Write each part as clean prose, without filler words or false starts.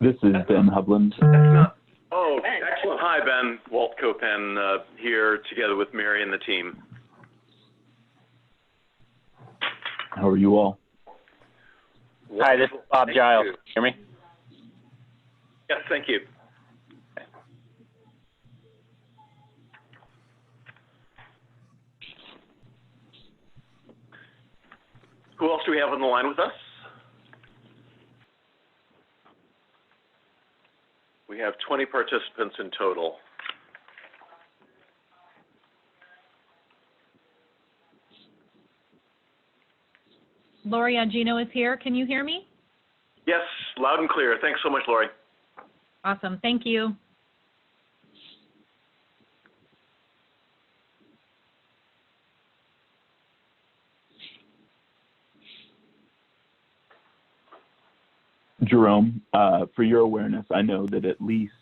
This is Ben Hovland. That's not. Oh, excellent. Hi, Ben. Walt Copen here together with Mary and the team. How are you all? Hi, this is Bob Giles. Hear me? Yes, thank you. Who else do we have on the line with us? We have 20 participants in total. Lori Angino is here. Can you hear me? Yes, loud and clear. Thanks so much, Lori. Awesome. Thank you. Jerome, for your awareness, I know that at least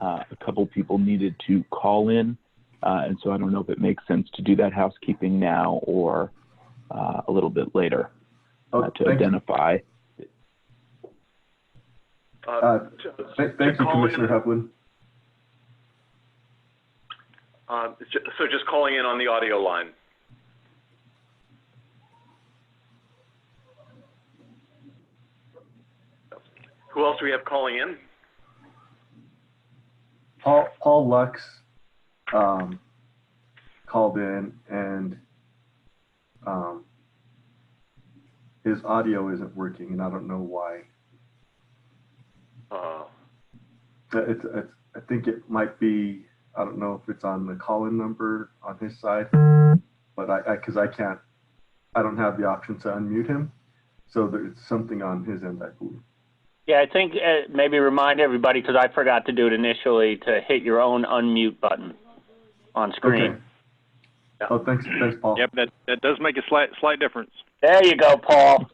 a couple people needed to call in, and so I don't know if it makes sense to do that housekeeping now or a little bit later to identify. Thank you, Commissioner Hovland. So just calling in on the audio line. Who else do we have calling in? Paul Lux called in, and his audio isn't working, and I don't know why. I think it might be, I don't know if it's on the call-in number on his side, but because I don't have the option to unmute him, so there's something on his end, I believe. Yeah, I think maybe remind everybody, because I forgot to do it initially, to hit your own unmute button on screen. Okay. Oh, thanks, Paul. Yep, that does make a slight difference. There you go, Paul.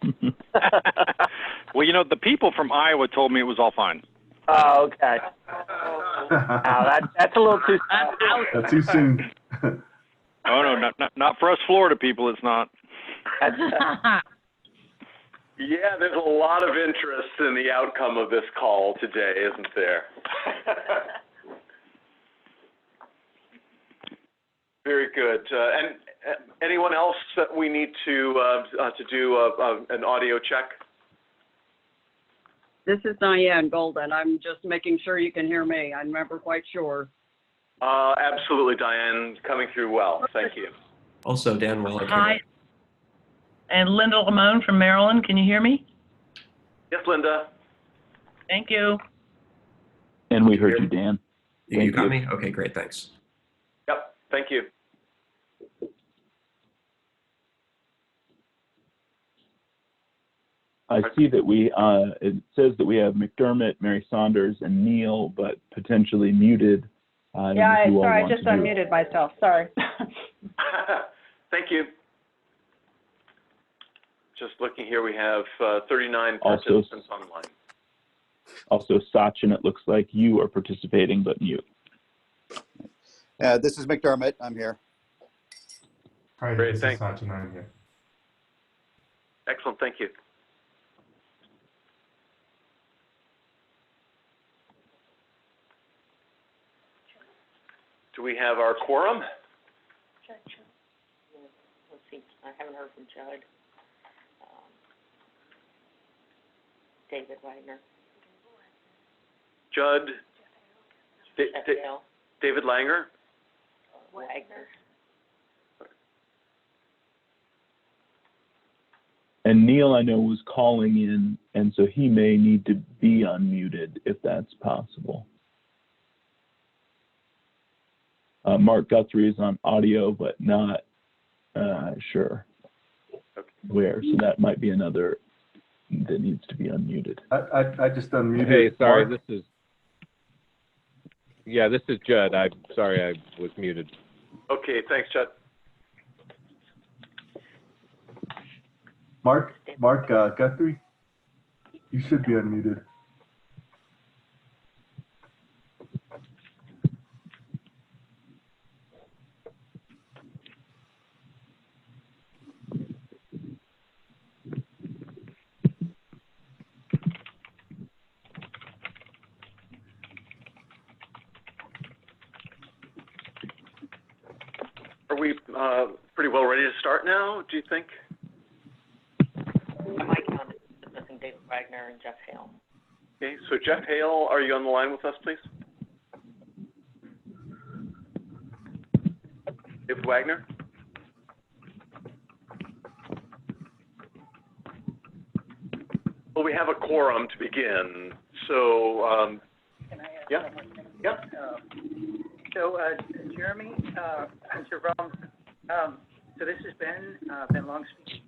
Well, you know, the people from Iowa told me it was all fine. Oh, okay. That's a little too. That's too soon. Oh no, not for us Florida people. It's not. Yeah, there's a lot of interest in the outcome of this call today, isn't there? Very good. And anyone else that we need to do an audio check? This is Diane Golden. I'm just making sure you can hear me. I'm never quite sure. Absolutely, Diane, coming through well. Thank you. Also, Dan Weller. Hi. And Linda Lamone from Maryland. Can you hear me? Yes, Linda. Thank you. And we heard you, Dan. You got me? Okay, great. Thanks. Yep. Thank you. I see that it says that we have McDermott, Mary Saunders, and Neil, but potentially muted. Yeah, sorry, I just unmuted myself. Sorry. Thank you. Just looking here, we have 39 participants online. Also, Sachin, it looks like you are participating, but mute. This is McDermott. I'm here. Hi, Great, this thanks. is Sachin. I'm here. Excellent, thank you. Do we have our quorum? Let's see, I haven't heard from Judd. David Wagner. Judd. David Langer. Wagner. And Neil, I know, was calling in, and so he may need to be unmuted if that's possible. Mark Guthrie is on audio, but not sure where, so that might be another that needs to be unmuted. I just unmuted. Hey, sorry, Mark. this is Judd. I'm sorry I was muted. Okay, thanks, Judd. Mark Guthrie, you should be unmuted. pretty well ready to start now, do you think? I might count it as missing David Wagner and Jeff Hale. Okay, so Jeff Hale, are you on the line with us, please? David Wagner? Well, we have a quorum to begin, so, Can I ask yeah. one thing? Yep. Jeremy, Jerome, so this is Ben Longspeed.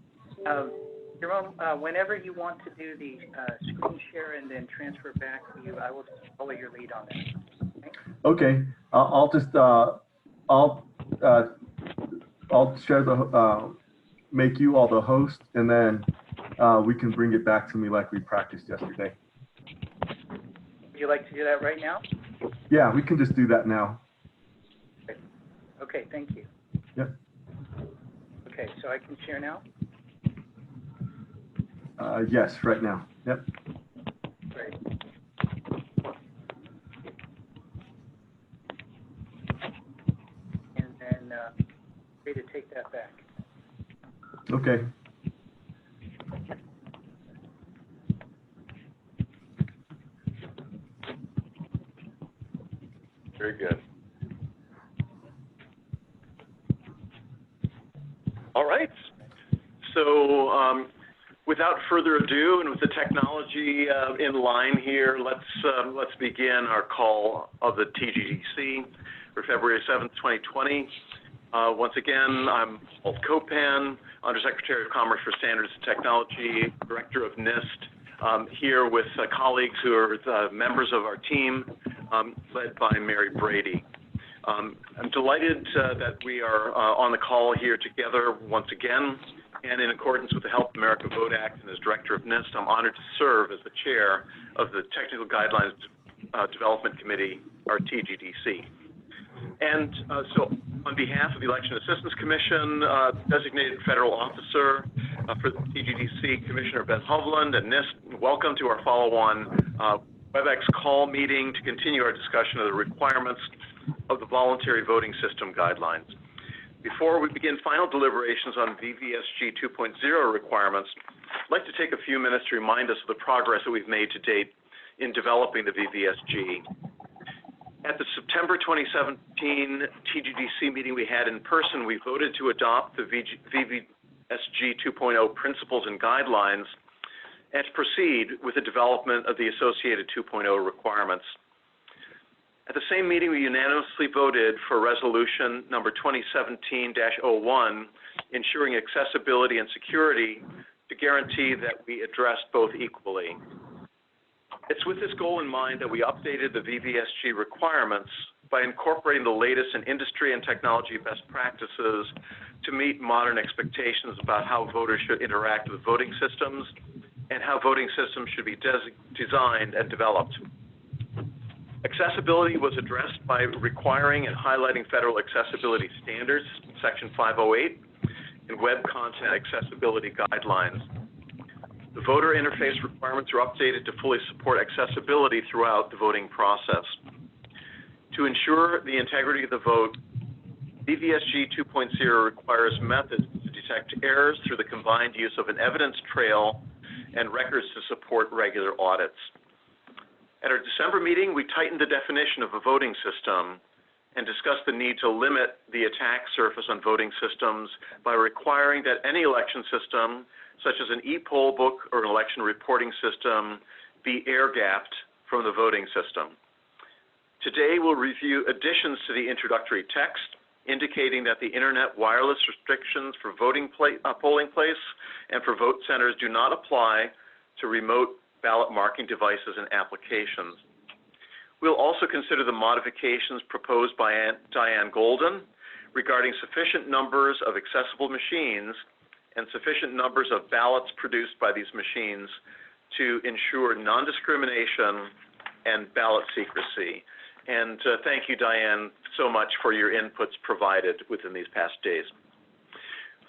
Jerome, whenever you want to do the screen share and then transfer back to you, I will follow your lead on that. Okay, I'll just I'll share the make you all the host, and then we can bring it back to me like we practiced yesterday. Would you like to do that right now? Yeah, we can just do that now. Okay, thank you. Yep. Okay, so I can share now? Yes, right now. Yep. Great. And then free to take that back. Okay. Very good. All right. So without further ado, and with the technology in line here, let's begin our call of the TGDC for February 7th, 2020. Once again, I'm Walt Copan, Undersecretary of Commerce for Standards and Technology, Director of NIST, here with colleagues who are members of our team, led by Mary Brady. I'm delighted that we are on the call here together once again, and in accordance with the Help America Vote Act and as Director of NIST, I'm honored to serve as the Chair of the Technical Guidelines Development Committee, or TGDC. And so on behalf of the Election Assistance Commission, designated federal officer for the TGDC, Commissioner Ben Hovland, and NIST, welcome to our follow-on WebEx call meeting to continue our discussion of the requirements of the Voluntary Voting System Guidelines. Before we begin final deliberations on VVSG 2.0 requirements, I'd like to take a few minutes to remind us of the progress that we've made to date in developing the VVSG. At the September 2017 TGDC meeting we had in person, we voted to adopt the VVSG 2.0 principles and guidelines and to proceed with the development of the associated 2.0 requirements. At the same meeting, we unanimously voted for resolution number 2017-01, ensuring accessibility and security to guarantee that we address both equally. It's with this goal in mind that we updated the VVSG requirements by incorporating the latest in industry and technology best practices to meet modern expectations about how voters should interact with voting systems and how voting systems should be designed and developed. Accessibility was addressed by requiring and highlighting federal accessibility standards, Section 508, and web content accessibility guidelines. The voter interface requirements are updated to fully support accessibility throughout the voting process. To ensure the integrity of the vote, VVSG 2.0 requires methods to detect errors through the combined use of an evidence trail and records to support regular audits. At our December meeting, we tightened the definition of a voting system and discussed the need to limit the attack surface on voting systems by requiring that any election system, such as an e-poll book or an election reporting system, be air-gapped from the voting system. Today, we'll review additions to the introductory text, indicating that the internet wireless restrictions for polling place and for vote centers do not apply to remote ballot marking devices and applications. We'll also consider the modifications proposed by Diane Golden regarding sufficient numbers of accessible machines and sufficient numbers of ballots produced by these machines to ensure non-discrimination and ballot secrecy. And thank you, Diane, so much for your inputs provided within these past days.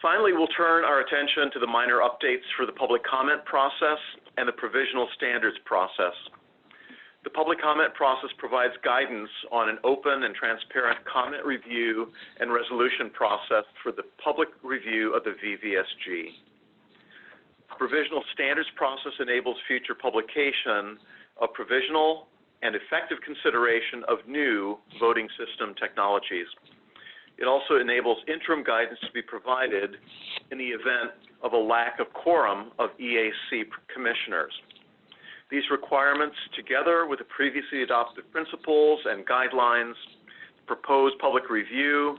Finally, we'll turn our attention to the minor updates for the public comment process and the provisional standards process. The public comment process provides guidance on an open and transparent comment review and resolution process for the public review of the VVSG. The provisional standards process enables future publication of provisional and effective consideration of new voting system technologies. It also enables interim guidance to be provided in the event of a lack of quorum of EAC commissioners. These requirements, together with the previously adopted principles and guidelines, proposed public review,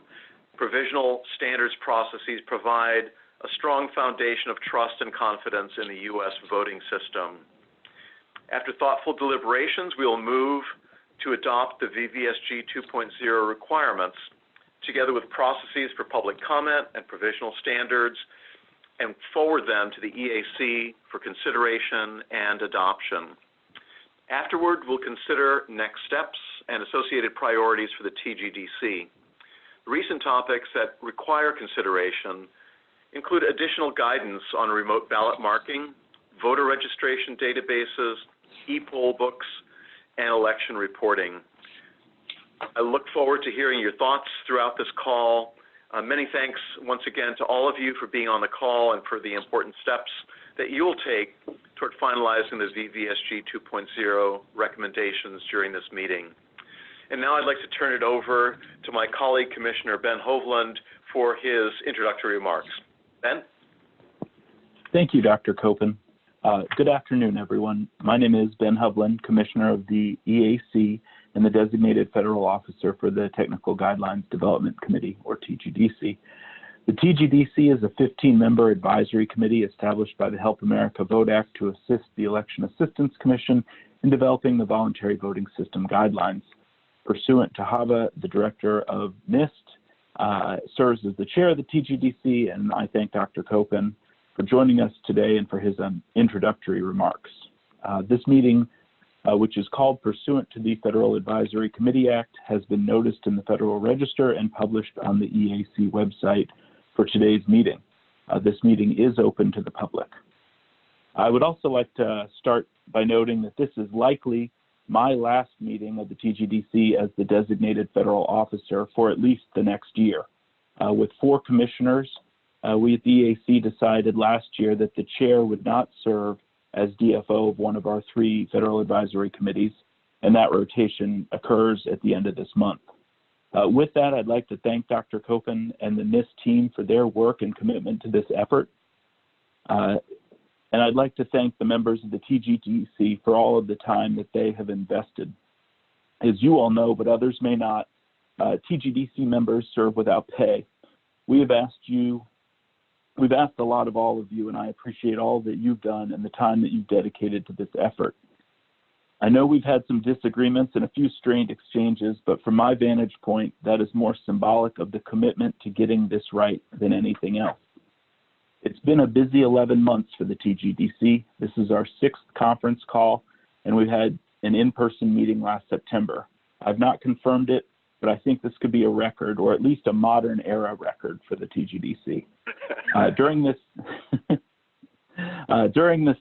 provisional standards processes provide a strong foundation of trust and confidence in the U.S. voting system. After thoughtful deliberations, we will move to adopt the VVSG 2.0 requirements, together with processes for public comment and provisional standards, and forward them to the EAC for consideration and adoption. Afterward, we'll consider next steps and associated priorities for the TGDC. Recent topics that require consideration include additional guidance on remote ballot marking, voter registration databases, e-poll books, and election reporting. I look forward to hearing your thoughts throughout this call. Many thanks once again to all of you for being on the call and for the important steps that you will take toward finalizing the VVSG 2.0 recommendations during this meeting. And now I'd like to turn it over to my colleague, Commissioner Ben Hovland, for his introductory remarks. Ben? Thank you, Dr. Copen. Good afternoon, everyone. My name is Ben Hovland, Commissioner of the EAC and the Designated Federal Officer for the Technical Guidelines Development Committee, or TGDC. The TGDC is a 15-member advisory committee established by the Help America Vote Act to assist the Election Assistance Commission in developing the voluntary voting system guidelines. Pursuant to HAVA, the director of NIST serves as the chair of the TGDC, and I thank Dr. Copen for joining us today and for his introductory remarks. This meeting, which is called Pursuant to the Federal Advisory Committee Act, has been noticed in the Federal Register and published on the EAC website for today's meeting. This meeting is open to the public. I would also like to start by noting that this is likely my last meeting of the TGDC as the designated federal officer for at least the next year. With 4 commissioners, we at the EAC decided last year that the chair would not serve as DFO of one of our 3 federal advisory committees, and that rotation occurs at the end of this month. With that, I'd like to thank Dr. Copen and the NIST team for their work and commitment to this effort. And I'd like to thank the members of the TGDC for all of the time that they have invested. As you all know, but others may not, TGDC members serve without pay. We've asked a lot of all of you, and I appreciate all that you've done and the time that you've dedicated to this effort. I know we've had some disagreements and a few strained exchanges, but from my vantage point, that is more symbolic of the commitment to getting this right than anything else. It's been a busy 11 months for the TGDC. This is our 6th conference call, and we've had an in-person meeting last September. I've not confirmed it, but I think this could be a record, or at least a modern era record for the TGDC. During this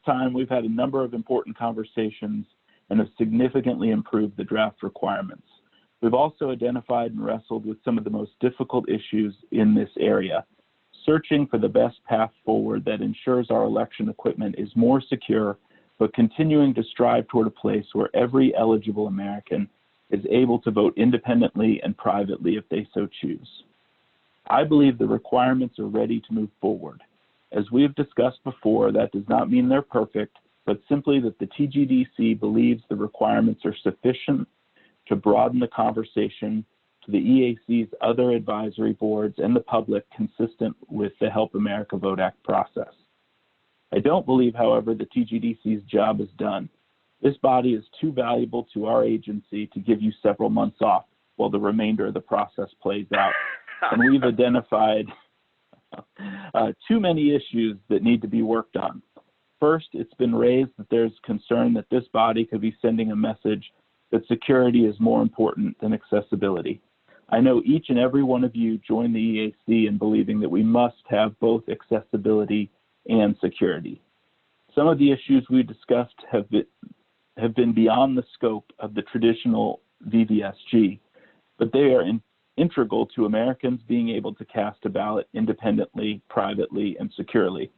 time, we've had a number of important conversations and have significantly improved the draft requirements. We've also identified and wrestled with some of the most difficult issues in this area, searching for the best path forward that ensures our election equipment is more secure, but continuing to strive toward a place where every eligible American is able to vote independently and privately if they so choose. I believe the requirements are ready to move forward. As we have discussed before, that does not mean they're perfect, but simply that the TGDC believes the requirements are sufficient to broaden the conversation to the EAC's other advisory boards and the public consistent with the Help America Vote Act process. I don't believe, however, the TGDC's job is done. This body is too valuable to our agency to give you several months off while the remainder of the process plays out. And we've identified too many issues that need to be worked on. First, it's been raised that there's concern that this body could be sending a message that security is more important than accessibility. I know each and every one of you joined the EAC in believing that we must have both accessibility and security. Some of the issues we discussed have have been beyond the scope of the traditional VVSG, but they are integral to Americans being able to cast a ballot independently, privately, and securely.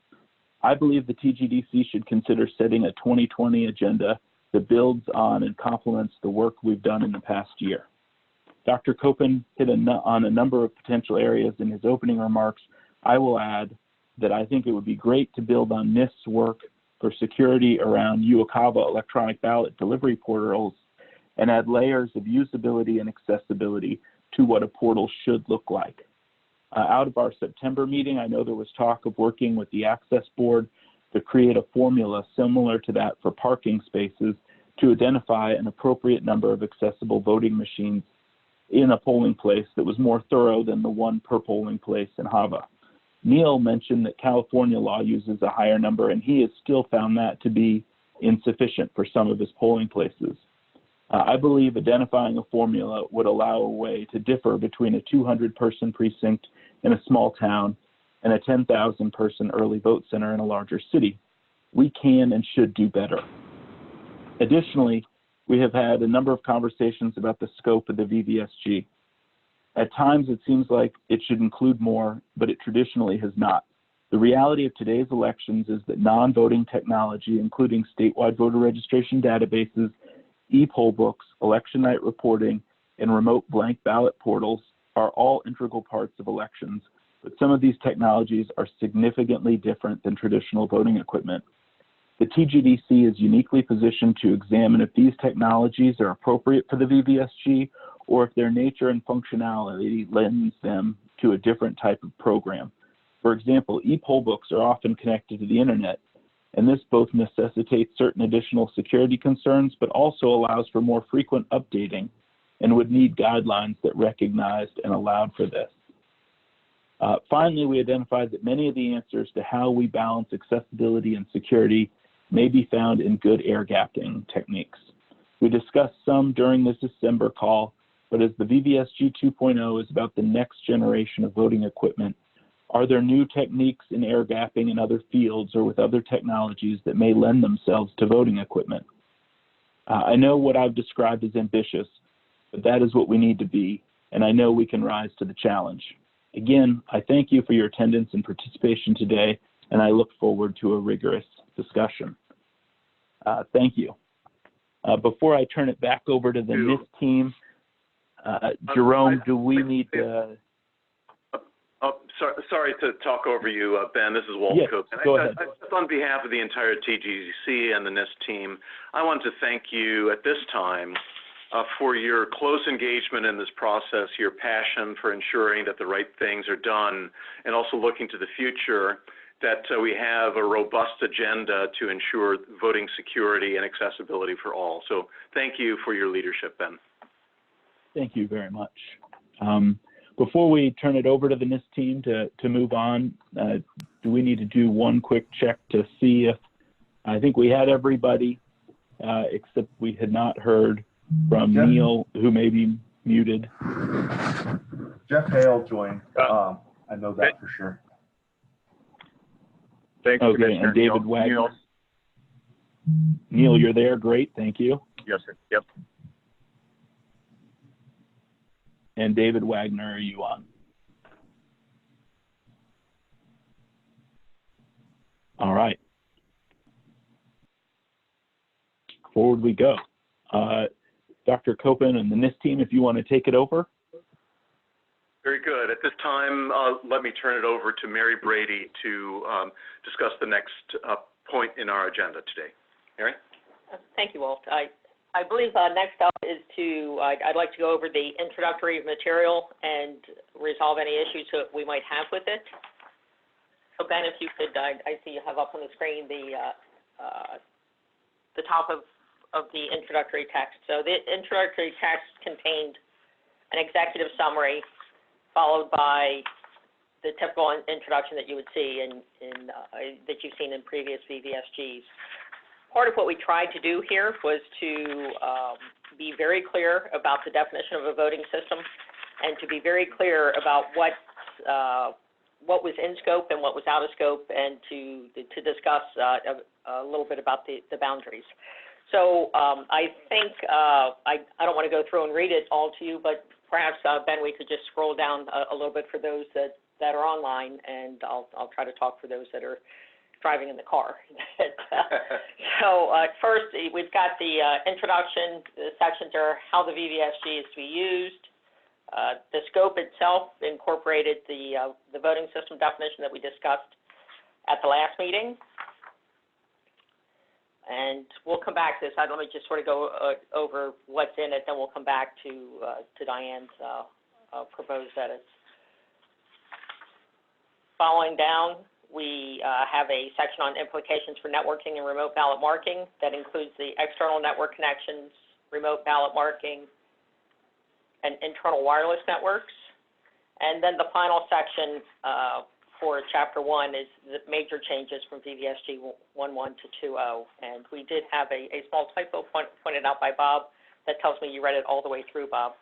I believe the TGDC should consider setting a 2020 agenda that builds on and complements the work we've done in the past year. Dr. Copen hit on a number of potential areas in his opening remarks. I will add that I think it would be great to build on NIST's work for security around UOCAVA electronic ballot delivery portals and add layers of usability and accessibility to what a portal should look like. Out of our September meeting, I know there was talk of working with the Access Board to create a formula similar to that for parking spaces to identify an appropriate number of accessible voting machines in a polling place that was more thorough than the one per polling place in HAVA. Neil mentioned that California law uses a higher number, and he has still found that to be insufficient for some of his polling places. I believe identifying a formula would allow a way to differ between a 200-person precinct in a small town and a 10,000-person early vote center in a larger city. We can and should do better. Additionally, we have had a number of conversations about the scope of the VVSG. At times, it seems like it should include more, but it traditionally has not. The reality of today's elections is that non-voting technology, including statewide voter registration databases, e-poll books, election night reporting, and remote blank ballot portals are all integral parts of elections, but some of these technologies are significantly different than traditional voting equipment. The TGDC is uniquely positioned to examine if these technologies are appropriate for the VVSG or if their nature and functionality lends them to a different type of program. For example, e-poll books are often connected to the internet, and this both necessitates certain additional security concerns, but also allows for more frequent updating and would need guidelines that recognized and allowed for this. Finally, we identified that many of the answers to how we balance accessibility and security may be found in good air gapping techniques. We discussed some during this December call, but as the VVSG 2.0 is about the next generation of voting equipment, are there new techniques in air gapping in other fields or with other technologies that may lend themselves to voting equipment? I know what I've described as ambitious, but that is what we need to be, and I know we can rise to the challenge. Again, I thank you for your attendance and participation today, and I look forward to a rigorous discussion. Thank you. Before I turn it back over to the NIST team, Jerome, do we need to... Sorry to talk over you, Ben. This is Walt Cook. Go ahead. On behalf of the entire TGDC and the NIST team, I want to thank you at this time for your close engagement in this process, your passion for ensuring that the right things are done, and also looking to the future that we have a robust agenda to ensure voting security and accessibility for all. So thank you for your leadership, Ben. Thank you very much. Before we turn it over to the NIST team to move on, do we need to do one quick check to see if, I think we had everybody, except we had not heard from Jeff, Neil, who may be muted. Jeff Hale joined. I know that for sure. Thanks, okay, Commissioner. and David Wagner. Neil, you're there. Great. Thank you. Yes, sir. Yep. And David Wagner, are you on? All right. Forward we go. Dr. Copen and the NIST team, if you want to take it over. Very good. At this time, let me turn it over to Mary Brady to discuss the next point in our agenda today. Mary? Thank you, Walt. I believe next up is I'd like to go over the introductory material and resolve any issues that we might have with it. So Ben, if you could, I see you have up on the screen the top of the introductory text. So the introductory text contained an executive summary followed by the typical introduction that you would see that you've seen in previous VVSGs. Part of what we tried to do here was to be very clear about the definition of a voting system and to be very clear about what was in scope and what was out of scope, and to discuss a little bit about the boundaries. So I think I don't want to go through and read it all to you, but perhaps Ben, we could just scroll down a little bit for those that are online, and I'll try to talk for those that are driving in the car. So first, we've got the introduction. The sections are how the VVSG is to be used. The scope itself incorporated the voting system definition that we discussed at the last meeting. And we'll come back to this. Let me just sort of go over what's in it, then we'll come back to Diane's proposed edits. Following down, we have a section on implications for networking and remote ballot marking. That includes the external network connections, remote ballot marking, and internal wireless networks. And then the final section for Chapter 1 is the major changes from VVSG 1.1 to 2.0. And we did have a small typo pointed out by Bob. That tells me you read it all the way through, Bob.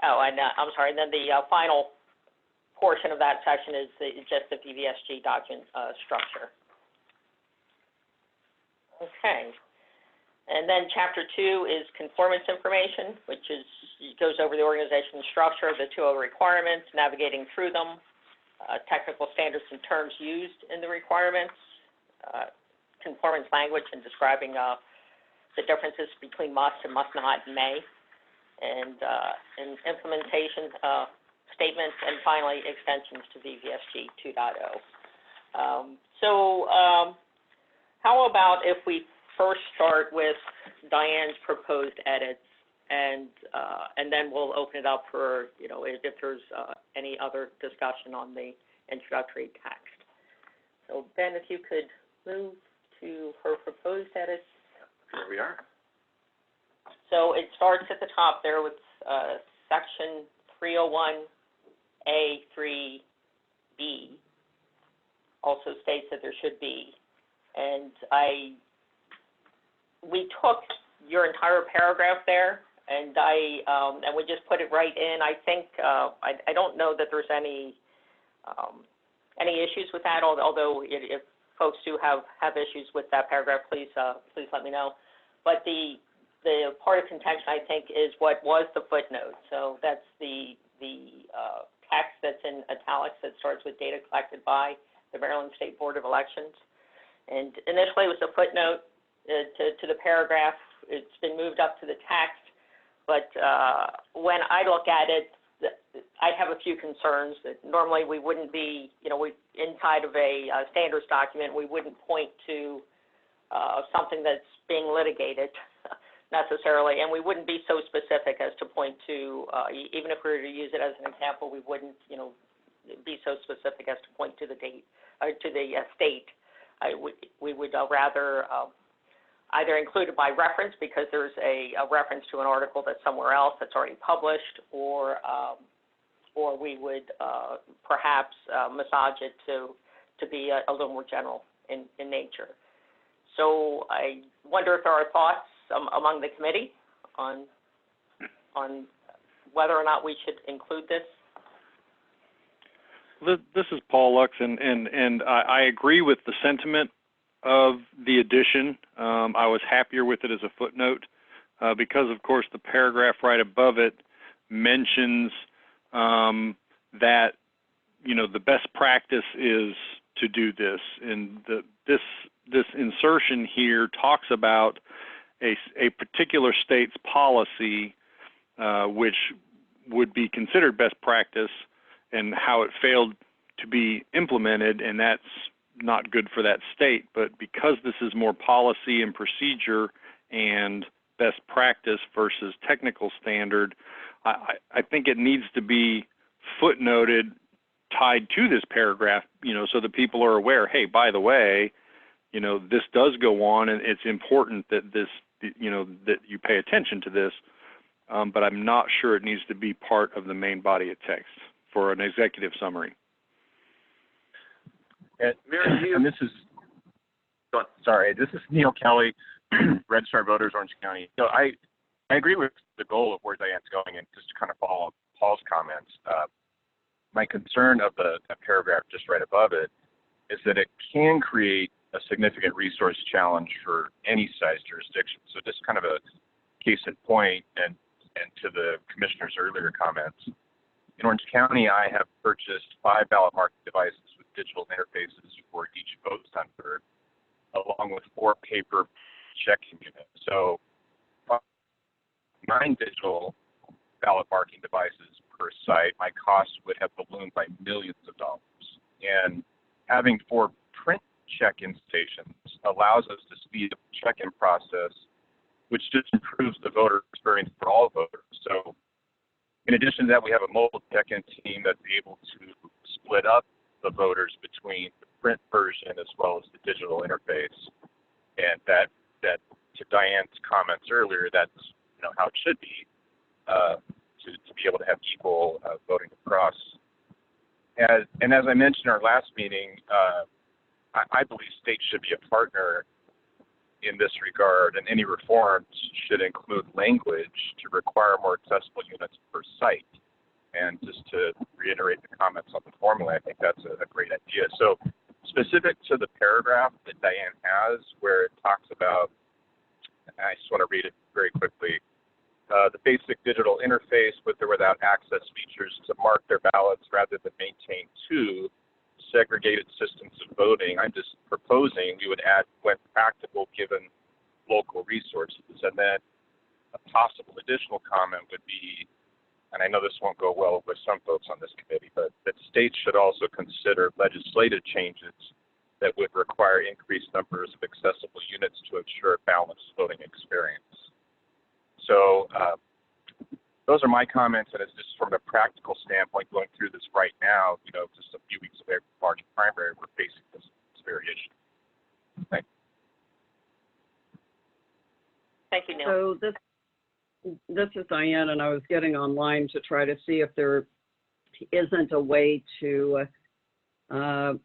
Oh, and I'm sorry, and then the final portion of that section is just the VVSG document structure. Okay. And then Chapter 2 is conformance information, which goes over the organization structure, the 2.0 requirements, navigating through them, technical standards and terms used in the requirements, conformance language and describing the differences between must and must not and may, and implementation statements, and finally extensions to VVSG 2.0. So how about if we first start with Diane's proposed edits, and then we'll open it up for, if there's any other discussion on the introductory text. So Ben, if you could move to her proposed edits. Here we are. So it starts at the top there with section 301A3B. Also states that there should be, and we took your entire paragraph there, and we just put it right in. I think I don't know that there's any issues with that. Although if folks do have issues with that paragraph, please let me know. But the part of contention, I think, is what was the footnote. So that's the text that's in italics that starts with data collected by the Maryland State Board of Elections. And initially it was a footnote to the paragraph. It's been moved up to the text. But when I look at it, I have a few concerns that normally we wouldn't be, inside of a standards document, we wouldn't point to something that's being litigated necessarily, and we wouldn't be so specific as to point to, even if we were to use it as an example, we wouldn't, be so specific as to point to the date, or to the state. We would rather either include it by reference because there's a reference to an article that's somewhere else that's already published, or we would perhaps massage it to be a little more general in nature. So I wonder if there are thoughts among the committee on whether or not we should include this. This is Paul Lux, and I agree with the sentiment of the addition. I was happier with it as a footnote because, of course, the paragraph right above it mentions that, the best practice is to do this. And this insertion here talks about a particular state's policy, which would be considered best practice, and how it failed to be implemented, and that's not good for that state. But because this is more policy and procedure and best practice versus technical standard, I think it needs to be footnoted, tied to this paragraph, so that people are aware, hey, by the way, this does go on, and it's important that this, that you pay attention to this, but I'm not sure it needs to be part of the main body of text for an executive summary. And this is, sorry, this is Neil Kelly, Registered Voters, Orange County. So I agree with the goal of where Diane's going, and just to kind of follow up Paul's comments, my concern of the paragraph just right above it is that it can create a significant resource challenge for any size jurisdiction. So just kind of a case in point, and to the commissioner's earlier comments, in Orange County, I have purchased 5 ballot marking devices with digital interfaces for each vote center, along with 4 paper checking units. So 9 digital ballot marking devices per site, my costs would have ballooned by millions of dollars. And having 4 print check-in stations allows us to speed up the check-in process, which just improves the voter experience for all voters. So in addition to that, we have a mobile check-in team that's able to split up the voters between the print version as well as the digital interface. And that to Diane's comments earlier, that's how it should be, to be able to have equal voting across. And as I mentioned in our last meeting, I believe states should be a partner in this regard, and any reforms should include language to require more accessible units per site. And just to reiterate the comments on the formula, I think that's a great idea. So specific to the paragraph that Diane has where it talks about, I just want to read it very quickly, the basic digital interface with or without access features to mark their ballots rather than maintain 2 segregated systems of voting. I'm just proposing we would add when practical given local resources. And then a possible additional comment would be, and I know this won't go well with some folks on this committee, but that states should also consider legislative changes that would require increased numbers of accessible units to ensure a balanced voting experience. So those are my comments, and it's just from a practical standpoint, going through this right now, just a few weeks away from March primary, we're facing this very issue. Thank you. Thank you, Neil. So this is Diane, and I was getting online to try to see if there isn't a way to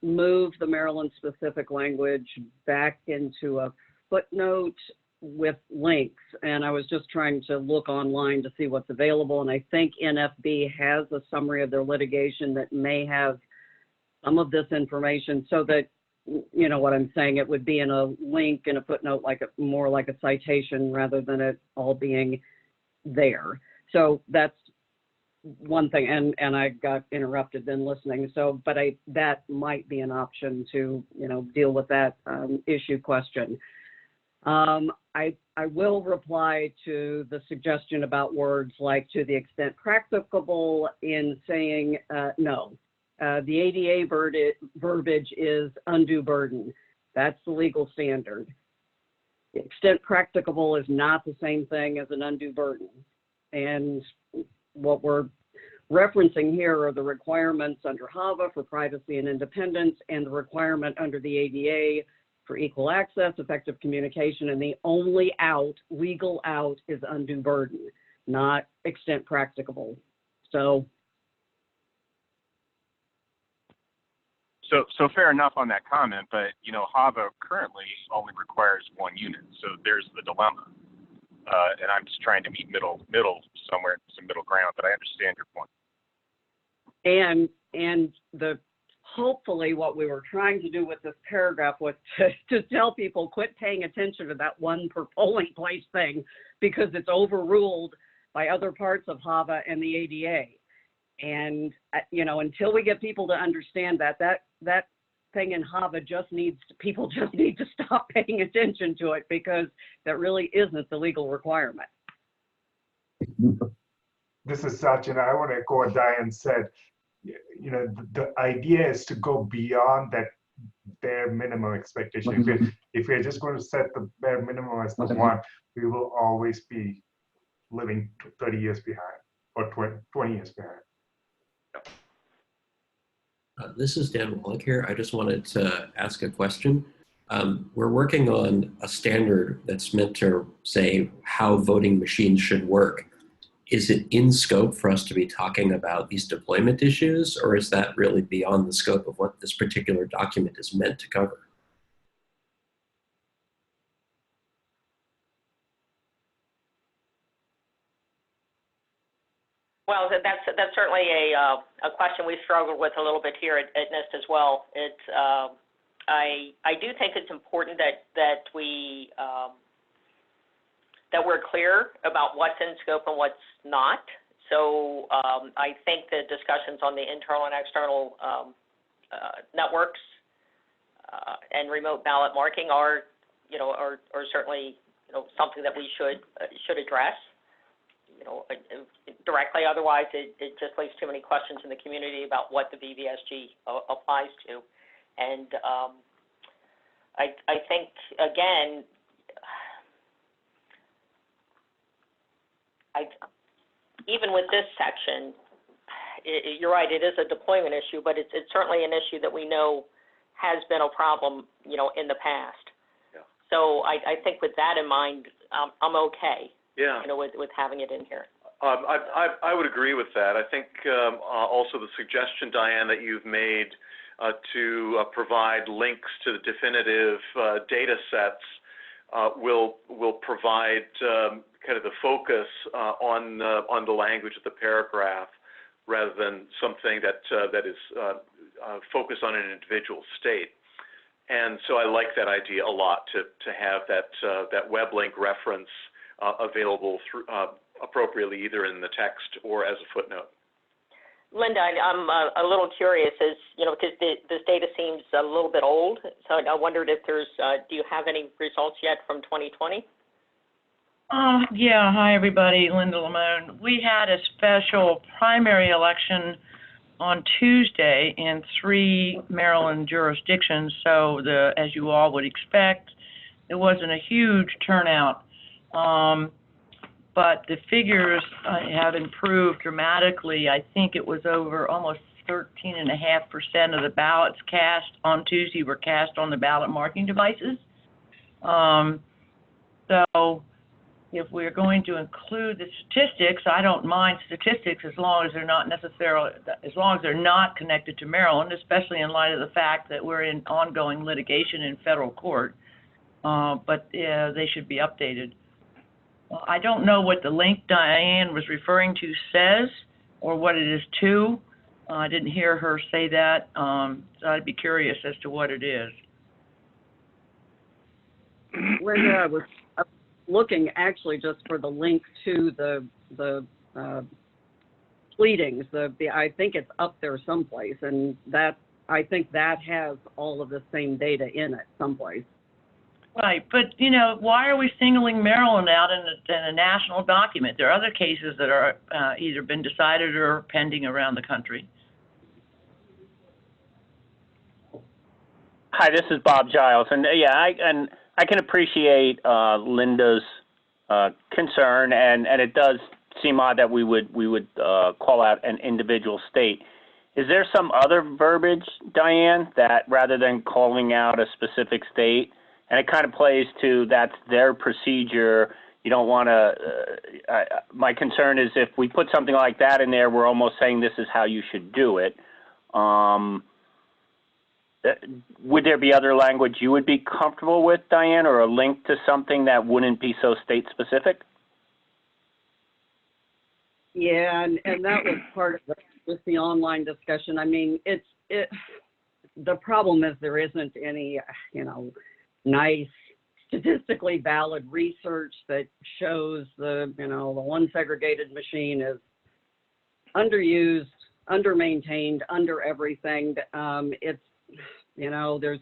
move the Maryland-specific language back into a footnote with links, and I was just trying to look online to see what's available, and I think NFB has a summary of their litigation that may have some of this information, so that, what I'm saying, it would be in a link in a footnote, more like a citation rather than it all being there. So that's one thing, and I got interrupted then listening, so but that might be an option to deal with that issue question. I will reply to the suggestion about words like to the extent practicable in saying no. The ADA verbiage is undue burden. That's the legal standard. The extent practicable is not the same thing as an undue burden. And what we're referencing here are the requirements under HAVA for privacy and independence, and the requirement under the ADA for equal access, effective communication, and the only legal out is undue burden, not extent practicable. So fair enough on that comment, but HAVA currently only requires 1 unit, so there's the dilemma, and I'm just trying to meet middle somewhere, some middle ground. But I understand your point. And hopefully what we were trying to do with this paragraph was to tell people quit paying attention to that 1 per polling place thing, because it's overruled by other parts of HAVA and the ADA. And, until we get people to understand that thing in HAVA people just need to stop paying attention to it, because that really isn't the legal requirement. This is Sachin. I want to echo what Diane said. The idea is to go beyond that bare minimum expectation. If we're just going to set the bare minimum as the 1, we will always be living 30 years behind or 20 years behind. This is Dan Wallach here. I just wanted to ask a question. We're working on a standard that's meant to say how voting machines should work. Is it in scope for us to be talking about these deployment issues, or is that really beyond the scope of what this particular document is meant to cover? Well, that's certainly a question we struggled with a little bit here at NIST as well. It's I do think it's important that we're clear about what's in scope and what's not. So I think the discussions on the internal and external networks and remote ballot marking are certainly something that we should address directly. Otherwise, it just leaves too many questions in the community about what the VVSG applies to. And I think, again, even with this section, you're right, it is a deployment issue, but it's certainly an issue that we know has been a problem, in the past. Yeah. So I think with that in mind, I'm okay. Yeah. With having it in here. I would agree with that. I think also the suggestion, Diane, that you've made to provide links to the definitive data sets will provide kind of the focus on the language of the paragraph, rather than something that is focused on an individual state. And so I like that idea a lot, to have that web link reference available appropriately, either in the text or as a footnote. Linda, I'm a little curious, because this data seems a little bit old, so I wondered if there's, do you have any results yet from 2020? Yeah, hi everybody, Linda Lamone. We had a special primary election on Tuesday in 3 Maryland jurisdictions, so as you all would expect, it wasn't a huge turnout. But the figures have improved dramatically. I think it was over almost 13.5% of the ballots cast on Tuesday were cast on the ballot marking devices. So if we're going to include the statistics, I don't mind statistics as long as they're not connected to Maryland, especially in light of the fact that we're in ongoing litigation in federal court. But they should be updated. I don't know what the link Diane was referring to says, or what it is to. I didn't hear her say that, so I'd be curious as to what it is. Linda, I was looking actually just for the link to the pleadings. I think it's up there someplace, and I think that has all of the same data in it someplace. Right, but why are we singling Maryland out in a national document? There are other cases that are either been decided or pending around the country. Hi, this is Bob Giles, and yeah, I can appreciate Linda's concern, and it does seem odd that we would call out an individual state. Is there some other verbiage, Diane, that rather than calling out a specific state? And it kind of plays to that's their procedure. You don't want to, my concern is if we put something like that in there, we're almost saying this is how you should do it. Would there be other language you would be comfortable with, Diane, or a link to something that wouldn't be so state-specific? Yeah, and that was part of just the online discussion. I mean, the problem is there isn't any, nice statistically valid research that shows the one segregated machine is underused, under-maintained, under everything. It's, there's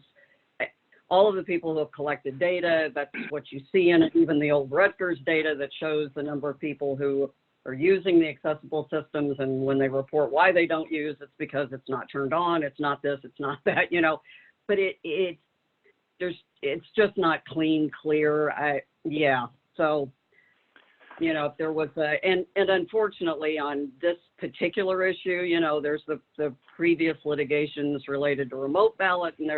all of the people who have collected data, that's what you see in it, even the old Rutgers data that shows the number of people who are using the accessible systems, and when they report why they don't use, it's because it's not turned on, it's not this, it's not that, but it's just not clear. So, if there was and unfortunately on this particular issue, there's the previous litigations related to remote ballot, and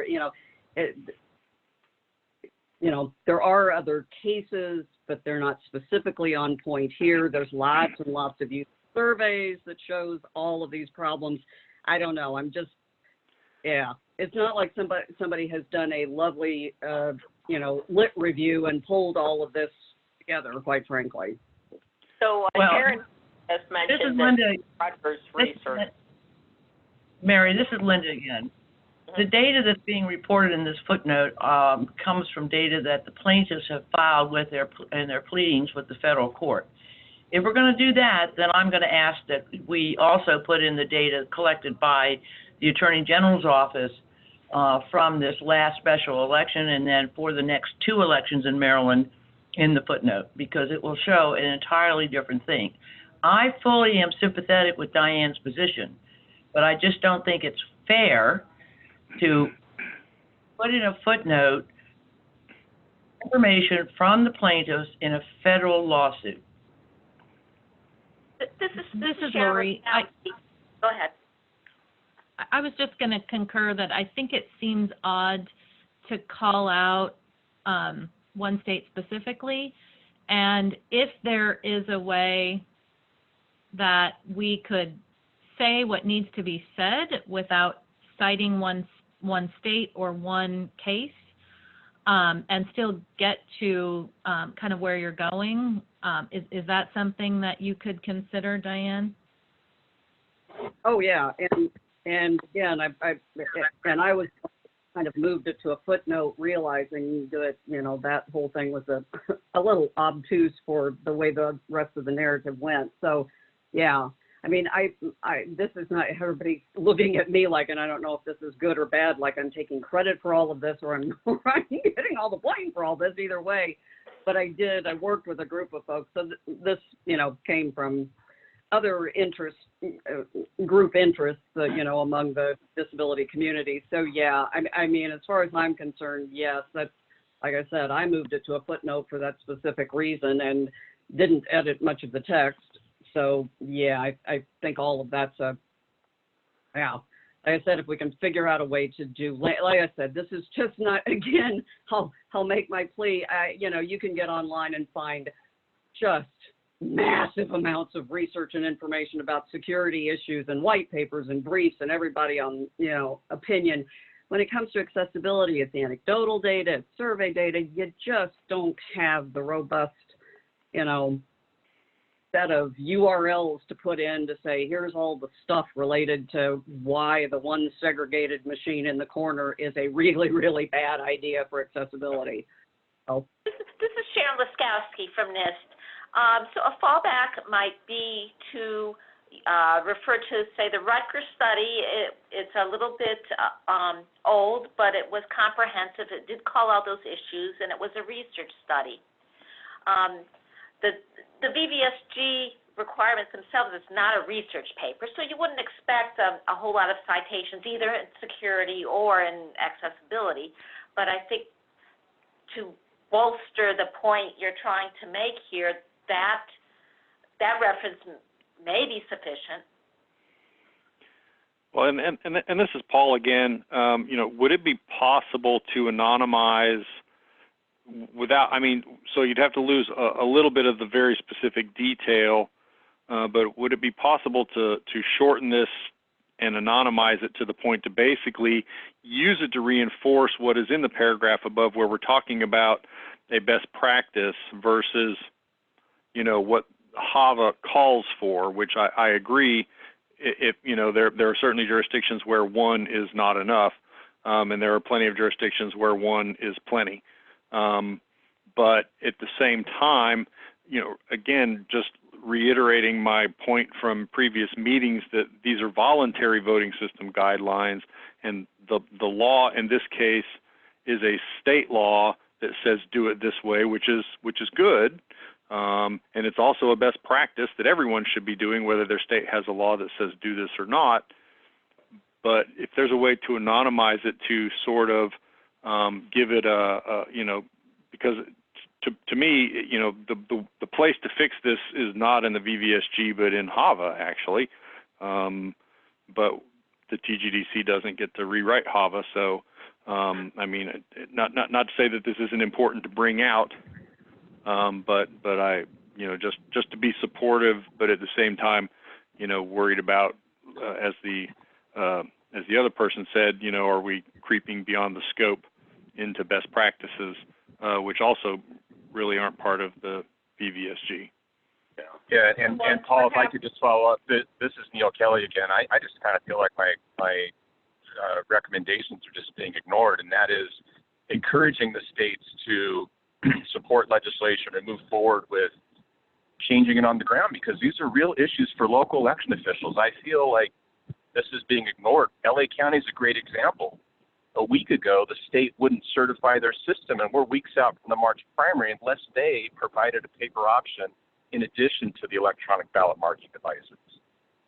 there are other cases, but they're not specifically on point here. There's lots and lots of youth surveys that shows all of these problems. I don't know. It's not like somebody has done a lovely, lit review and pulled all of this together, quite frankly. So Karen has mentioned this is Linda. Rutgers research. Mary, this is Linda again. The data that's being reported in this footnote comes from data that the plaintiffs have filed with their pleadings with the federal court. If we're going to do that, then I'm going to ask that we also put in the data collected by the Attorney General's office from this last special election and then for the next 2 elections in Maryland in the footnote, because it will show an entirely different thing. I fully am sympathetic with Diane's position, but I just don't think it's fair to put in a footnote information from the plaintiffs in a federal lawsuit. This is Lori. Go ahead. I was just going to concur that I think it seems odd to call out one state specifically, and if there is a way that we could say what needs to be said without citing one state or one case, and still get to kind of where you're going, is that something that you could consider, Diane? Oh yeah, and again, I was kind of moved it to a footnote, realizing that that whole thing was a little obtuse for the way the rest of the narrative went. So, yeah, I mean, this is not everybody looking at me like, and I don't know if this is good or bad, like I'm taking credit for all of this or I'm getting all the blame for all this. Either way, but I worked with a group of folks, so this came from other interests, group interests, among the disability community. So yeah, I mean, as far as I'm concerned, yes, that's, like I said, I moved it to a footnote for that specific reason and didn't edit much of the text. So yeah, I think all of that's yeah. Like I said, if we can figure out a way to do, like I said, this is just not, again, I'll make my plea. You can get online and find just massive amounts of research and information about security issues and white papers and briefs and everybody on, opinion. When it comes to accessibility, it's anecdotal data, it's survey data. You just don't have the robust, set of URLs to put in to say, here's all the stuff related to why the one segregated machine in the corner is a really, really bad idea for accessibility. Oh. This is Sharon Laskowski from NIST. So a fallback might be to refer to, say, the Rutgers Study. It's a little bit old, but it was comprehensive. It did call out those issues, and it was a research study. The VVSG requirements themselves is not a research paper, so you wouldn't expect a whole lot of citations either in security or in accessibility. But I think to bolster the point you're trying to make here, that reference may be sufficient. Well, and this is Paul again. Would it be possible to anonymize without? I mean, so you'd have to lose a little bit of the very specific detail, but would it be possible to shorten this and anonymize it to the point to basically use it to reinforce what is in the paragraph above, where we're talking about a best practice versus what HAVA calls for, which I agree. If there are certainly jurisdictions where one is not enough, and there are plenty of jurisdictions where one is plenty. But at the same time, again, just reiterating my point from previous meetings that these are voluntary voting system guidelines, and the law in this case is a state law that says do it this way, which is good. And it's also a best practice that everyone should be doing, whether their state has a law that says do this or not. But if there's a way to anonymize it to sort of give it because to me, the place to fix this is not in the VVSG, but in HAVA, actually. But the TGDC doesn't get to rewrite HAVA, so I mean, not to say that this isn't important to bring out. But I, just to be supportive, but at the same time, worried about, as the other person said, are we creeping beyond the scope into best practices, which also really aren't part of the VVSG. Yeah, and Paul, if I could just follow up, this is Neil Kelly again. I just kind of feel like my recommendations are just being ignored, and that is encouraging the states to support legislation and move forward with changing it on the ground, because these are real issues for local election officials. I feel like this is being ignored. LA County is a great example. A week ago, the state wouldn't certify their system, and we're weeks out from the March primary unless they provided a paper option in addition to the electronic ballot marking devices.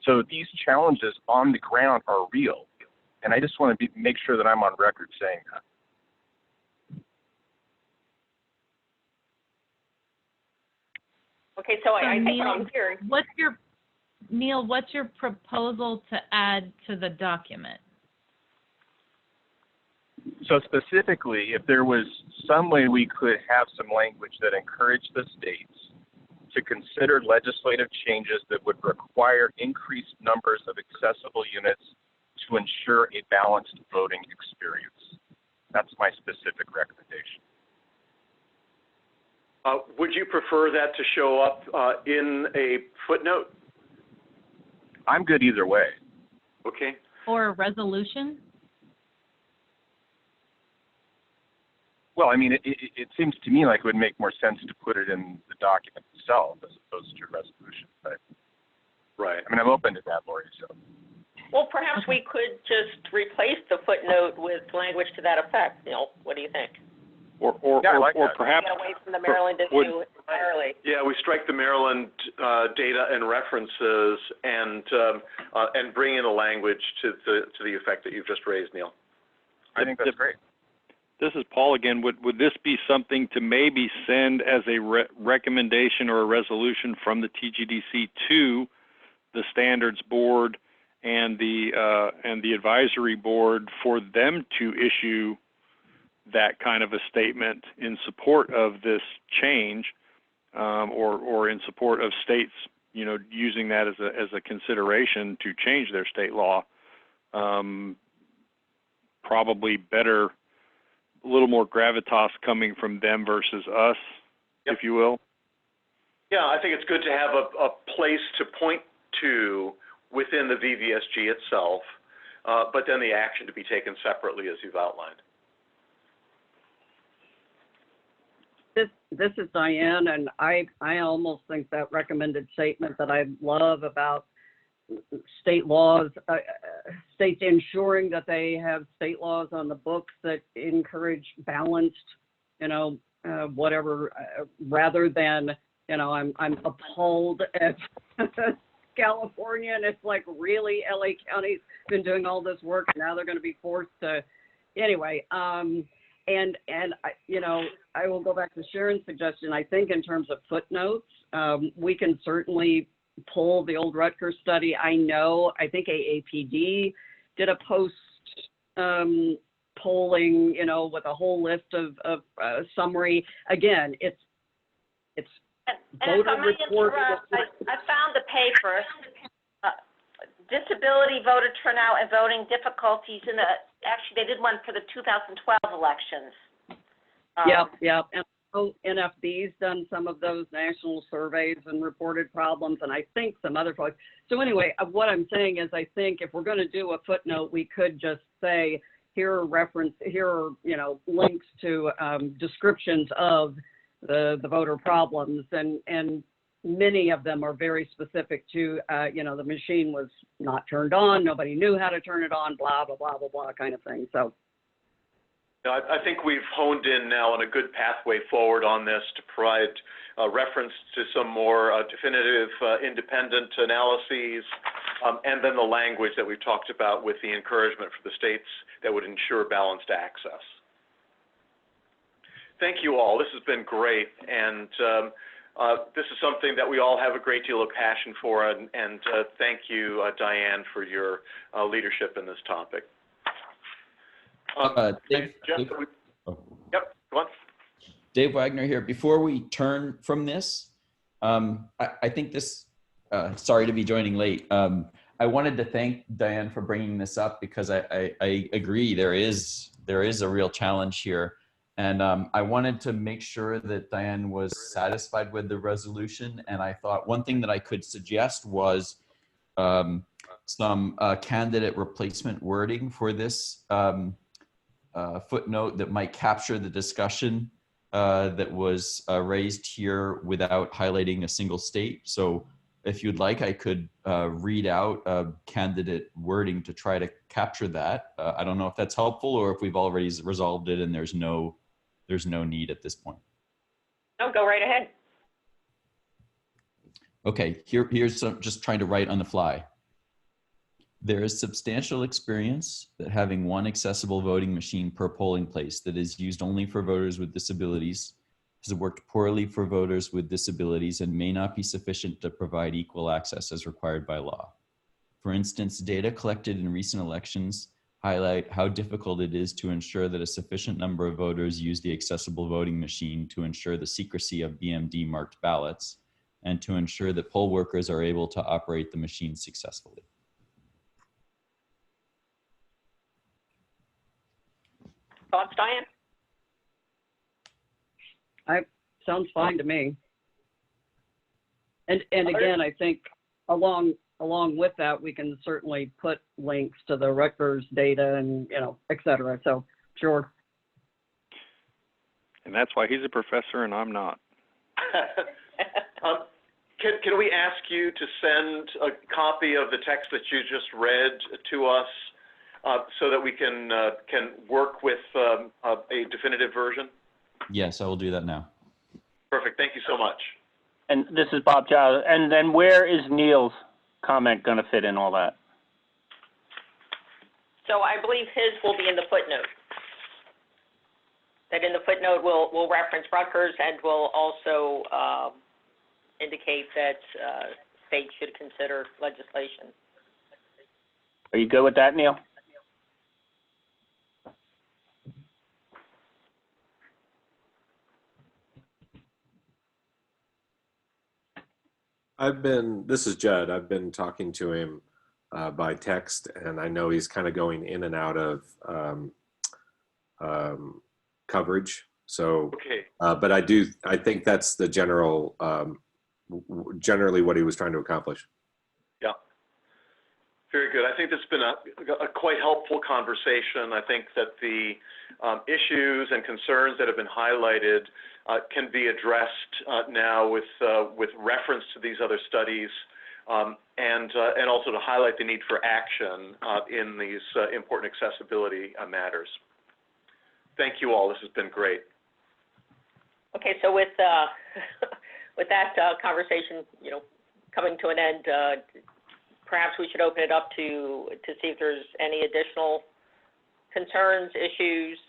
So these challenges on the ground are real, and I just want to make sure that I'm on record saying that. Okay, so I think Neil, what I'm hearing. What's your proposal to add to the document? So specifically, if there was some way we could have some language that encouraged the states to consider legislative changes that would require increased numbers of accessible units to ensure a balanced voting experience. That's my specific recommendation. Would you prefer that to show up in a footnote? I'm good either way. Okay. Or a resolution? Well, I mean, it seems to me like it would make more sense to put it in the document itself as opposed to a resolution. But, right. I mean, I'm open to that, Lori. So. Well, perhaps we could just replace the footnote with language to that effect. Neil, what do you think? Or perhaps get away from the Maryland issue entirely. Yeah, we strike the Maryland data and references and bring in a language to the effect that you've just raised, Neil. I think that's great. This is Paul again. Would this be something to maybe send as a recommendation or a resolution from the TGDC to the standards board and the advisory board for them to issue that kind of a statement in support of this change, or in support of states, using that as a consideration to change their state law? Probably better. A little more gravitas coming from them versus us, if you will. Yeah, I think it's good to have a place to point to within the VVSG itself, but then the action to be taken separately as you've outlined. This is Diane, and I almost think that recommended statement that I love about state laws, states ensuring that they have state laws on the books that encourage balanced, whatever, rather than, I'm appalled at California, and it's like, really, LA County's been doing all this work, and now they're going to be forced to, anyway. And I will go back to Sharon's suggestion. I think in terms of footnotes, we can certainly pull the old Rutgers study. I think AAPD did a post polling, with a whole list of summary. Again, it's voter report. I found the paper, disability voter turnout and voting difficulties actually they did one for the 2012 elections. Yep. And NFB's done some of those national surveys and reported problems, and I think some other folks. So anyway, what I'm saying is, I think if we're going to do a footnote, we could just say, here are links to descriptions of the voter problems, and many of them are very specific to, the machine was not turned on, nobody knew how to turn it on, blah, blah, blah, blah, blah, kind of thing. So. I think we've honed in now on a good pathway forward on this to provide reference to some more definitive independent analyses, and then the language that we've talked about with the encouragement for the states that would ensure balanced access. Thank you all. This has been great, and this is something that we all have a great deal of passion for, and thank you, Diane, for your leadership in this topic. Dave, Yep, go on. Dave Wagner here. Before we turn from this, I think this, sorry to be joining late. I wanted to thank Diane for bringing this up, because I agree there is a real challenge here. And I wanted to make sure that Diane was satisfied with the resolution. And I thought one thing that I could suggest was some candidate replacement wording for this footnote that might capture the discussion that was raised here without highlighting a single state. So if you'd like, I could read out candidate wording to try to capture that. I don't know if that's helpful or if we've already resolved it and there's no need at this point. No, go right ahead. Okay, here's some, just trying to write on the fly. There is substantial experience that having one accessible voting machine per polling place that is used only for voters with disabilities has worked poorly for voters with disabilities and may not be sufficient to provide equal access as required by law. For instance, data collected in recent elections highlight how difficult it is to ensure that a sufficient number of voters use the accessible voting machine to ensure the secrecy of BMD marked ballots and to ensure that poll workers are able to operate the machine successfully. Thoughts, Diane? Sounds fine to me. And again, I think along with that, we can certainly put links to the Rutgers data and, et cetera. So sure. And that's why he's a professor and I'm not. Can we ask you to send a copy of the text that you just read to us so that we can work with a definitive version? Yes, I will do that now. Perfect. Thank you so much. And this is Bob Giles. And then where is Neil's comment going to fit in all that? So I believe his will be in the footnote. That in the footnote we'll reference Rutgers and we'll also indicate that states should consider legislation. Are you good with that, Neil? This is Judd. I've been talking to him by text, and I know he's kind of going in and out of coverage. So, okay. But I think that's the generally what he was trying to accomplish. Yeah. Very good. I think this has been a quite helpful conversation. I think that the issues and concerns that have been highlighted can be addressed now with reference to these other studies, and also to highlight the need for action in these important accessibility matters. Thank you all. This has been great. Okay, so with with that conversation, coming to an end, perhaps we should open it up to see if there's any additional concerns, issues,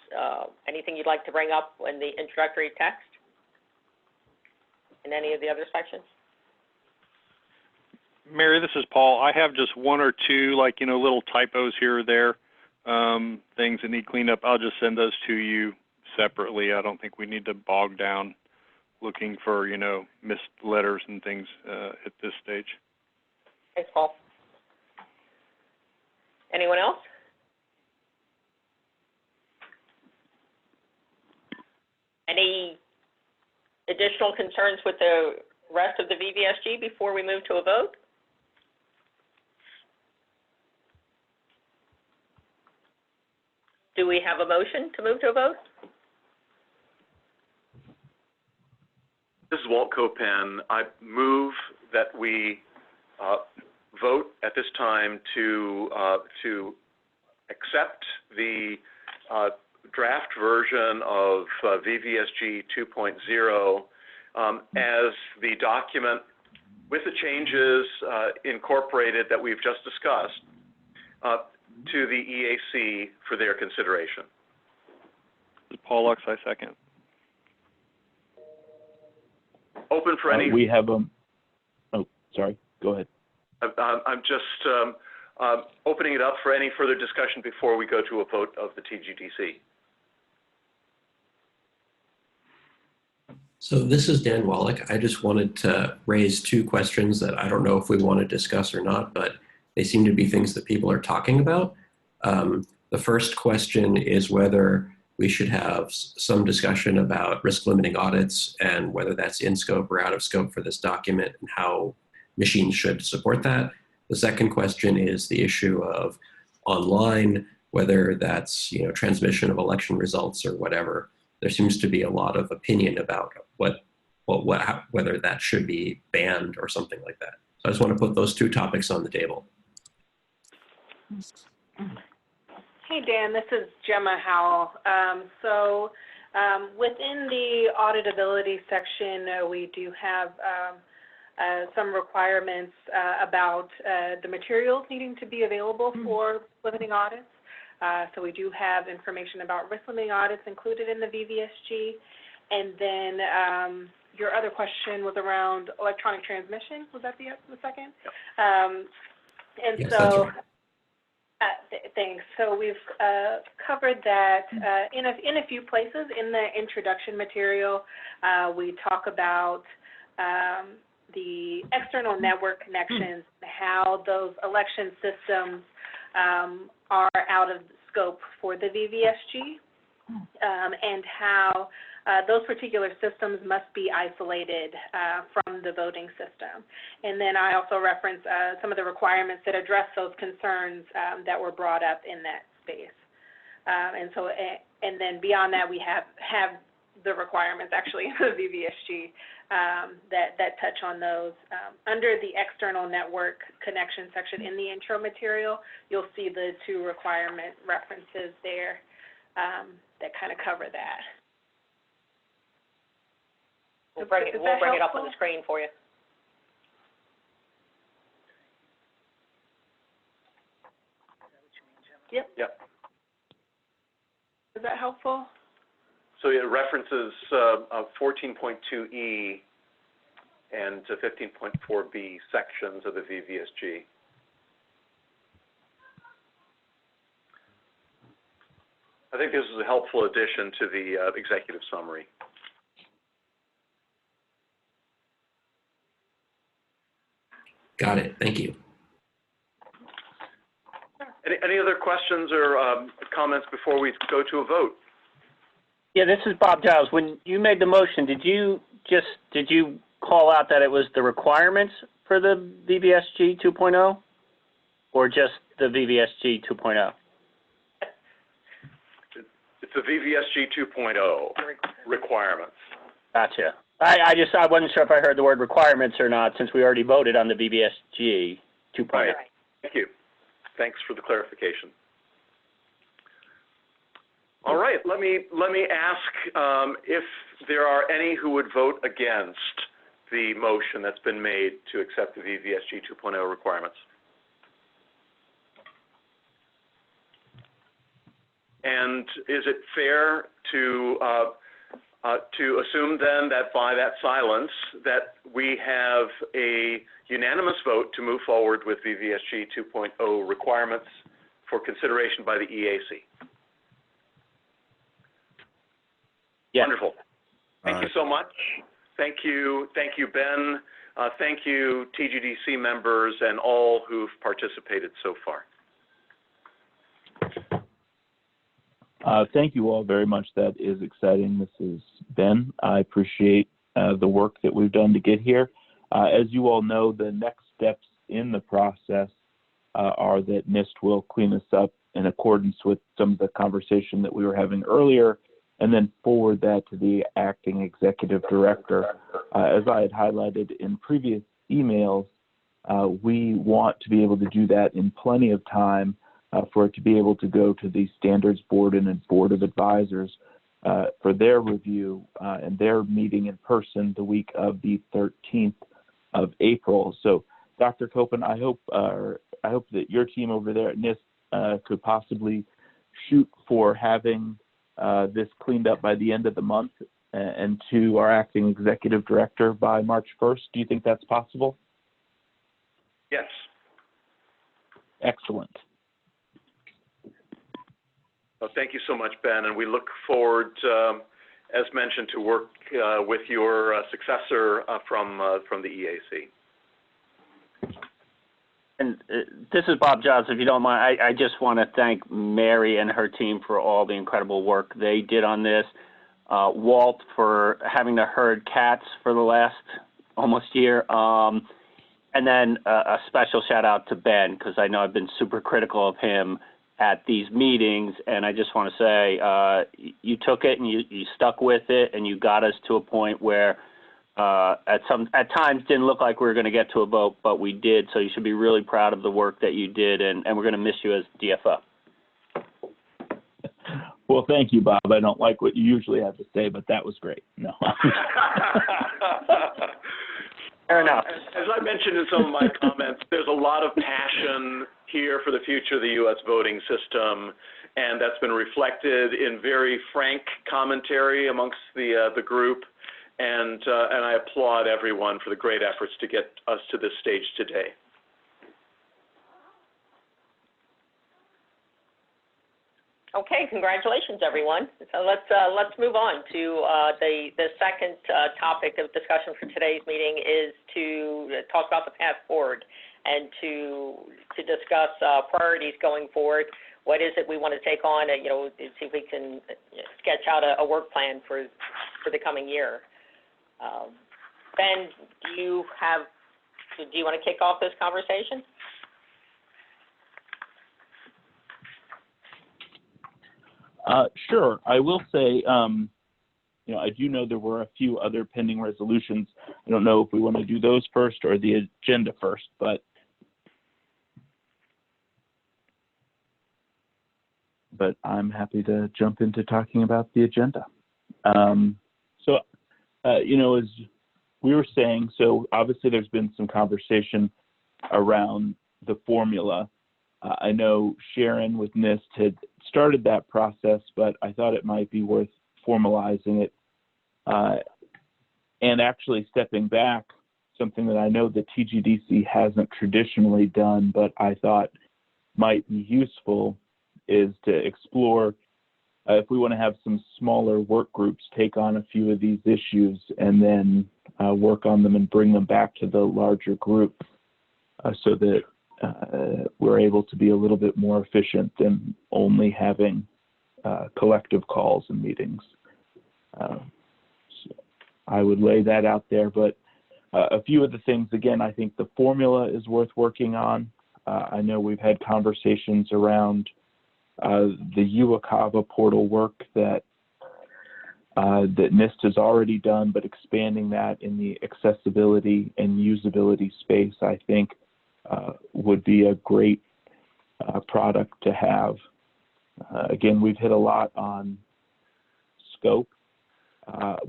anything you'd like to bring up in the introductory text in any of the other sections? Mary, this is Paul. I have just one or two, little typos here or there, things that need cleaned up. I'll just send those to you separately. I don't think we need to bog down looking for, missed letters and things at this stage. Thanks, Paul. Anyone else? Any additional concerns with the rest of the VVSG before we move to a vote? Do we have a motion to move to a vote? This is Walt Copan. I move that we vote at this time to accept the draft version of VVSG 2.0 as the document with the changes incorporated that we've just discussed to the EAC for their consideration. Paul Lux, I second. Open for any. We have oh, sorry. Go ahead. I'm just opening it up for any further discussion before we go to a vote of the TGDC. So this is Dan Wallach. I just wanted to raise two questions that I don't know if we want to discuss or not, but they seem to be things that people are talking about. The first question is whether we should have some discussion about risk limiting audits and whether that's in scope or out of scope for this document and how machines should support that. The second question is the issue of online, whether that's transmission of election results or whatever. There seems to be a lot of opinion about whether that should be banned or something like that. So I just want to put those two topics on the table. Hey, Dan, this is Gemma Howell. Within the auditability section, we do have some requirements about the materials needing to be available for limiting audits. So we do have information about risk limiting audits included in the VVSG. And then your other question was around electronic transmission. Was that the second? Yep. Yes, that's right. Thanks. So we've covered that in a few places in the introduction material. We talk about the external network connections, how those election systems are out of scope for the VVSG, and how those particular systems must be isolated from the voting system. And then I also reference some of the requirements that address those concerns that were brought up in that space. And then beyond that, we have the requirements actually in the VVSG that touch on those. Under the external network connection section in the intro material, you'll see the two requirement references there that kind of cover that. We'll bring it up on the screen for you. Yep. Yep. Is that helpful? So it references 14.2E and 15.4B sections of the VVSG. I think this is a helpful addition to the executive summary. Got it. Thank you. Any other questions or comments before we go to a vote? Yeah, this is Bob Giles. When you made the motion, did you call out that it was the requirements for the VVSG 2.0 or just the VVSG 2.0? It's the VVSG 2.0 requirements. Gotcha. I wasn't sure if I heard the word requirements or not, since we already voted on the VVSG 2.0. Right. Thank you. Thanks for the clarification. All right. Let me ask if there are any who would vote against the motion that's been made to accept the VVSG 2.0 requirements. And is it fair to assume then that by that silence that we have a unanimous vote to move forward with VVSG 2.0 requirements for consideration by the EAC? Yeah. Wonderful. Thank you so much. Thank you, Ben. Thank you, TGDC members and all who've participated so far. Thank you all very much. That is exciting. This is Ben. I appreciate the work that we've done to get here. As you all know, the next steps in the process are that NIST will clean this up in accordance with some of the conversation that we were having earlier, and then forward that to the acting executive director. As I had highlighted in previous emails, we want to be able to do that in plenty of time for it to be able to go to the Standards Board and the Board of Advisors for their review and their meeting in person the week of the 13th of April. So, Dr. Copen, I hope that your team over there at NIST could possibly shoot for having this cleaned up by the end of the month and to our acting executive director by March 1st. Do you think that's possible? Yes. Excellent. Well, thank you so much, Ben, and we look forward, as mentioned, to work with your successor from the EAC. And this is Bob Giles, if you don't mind. I just want to thank Mary and her team for all the incredible work they did on this. Walt for having to herd cats for the last almost year. And then a special shout out to Ben, because I know I've been super critical of him at these meetings, and I just want to say you took it and you stuck with it, and you got us to a point where at times didn't look like we were going to get to a vote, but we did. So you should be really proud of the work that you did, and we're going to miss you as DFO. Well, thank you, Bob. I don't like what you usually have to say, but that was great. No. Fair enough. As I mentioned in some of my comments, there's a lot of passion here for the future of the U.S. voting system, and that's been reflected in very frank commentary amongst the group. And I applaud everyone for the great efforts to get us to this stage today. Okay, congratulations, everyone. So let's move on to the second topic of discussion for today's meeting is to talk about the path forward and to discuss priorities going forward. What is it we want to take on? See if we can sketch out a work plan for the coming year. Ben, do you want to kick off this conversation? Sure. I will say, I do know there were a few other pending resolutions. I don't know if we want to do those first or the agenda first, but I'm happy to jump into talking about the agenda. As we were saying, so obviously there's been some conversation around the formula. I know Sharon with NIST had started that process, but I thought it might be worth formalizing it. And actually stepping back, something that I know the TGDC hasn't traditionally done, but I thought might be useful is to explore if we want to have some smaller work groups take on a few of these issues and then work on them and bring them back to the larger group so that we're able to be a little bit more efficient than only having collective calls and meetings. So I would lay that out there, but a few of the things, again, I think the formula is worth working on. I know we've had conversations around the UACAVA portal work that NIST has already done, but expanding that in the accessibility and usability space, I think, would be a great product to have. Again, we've hit a lot on scope,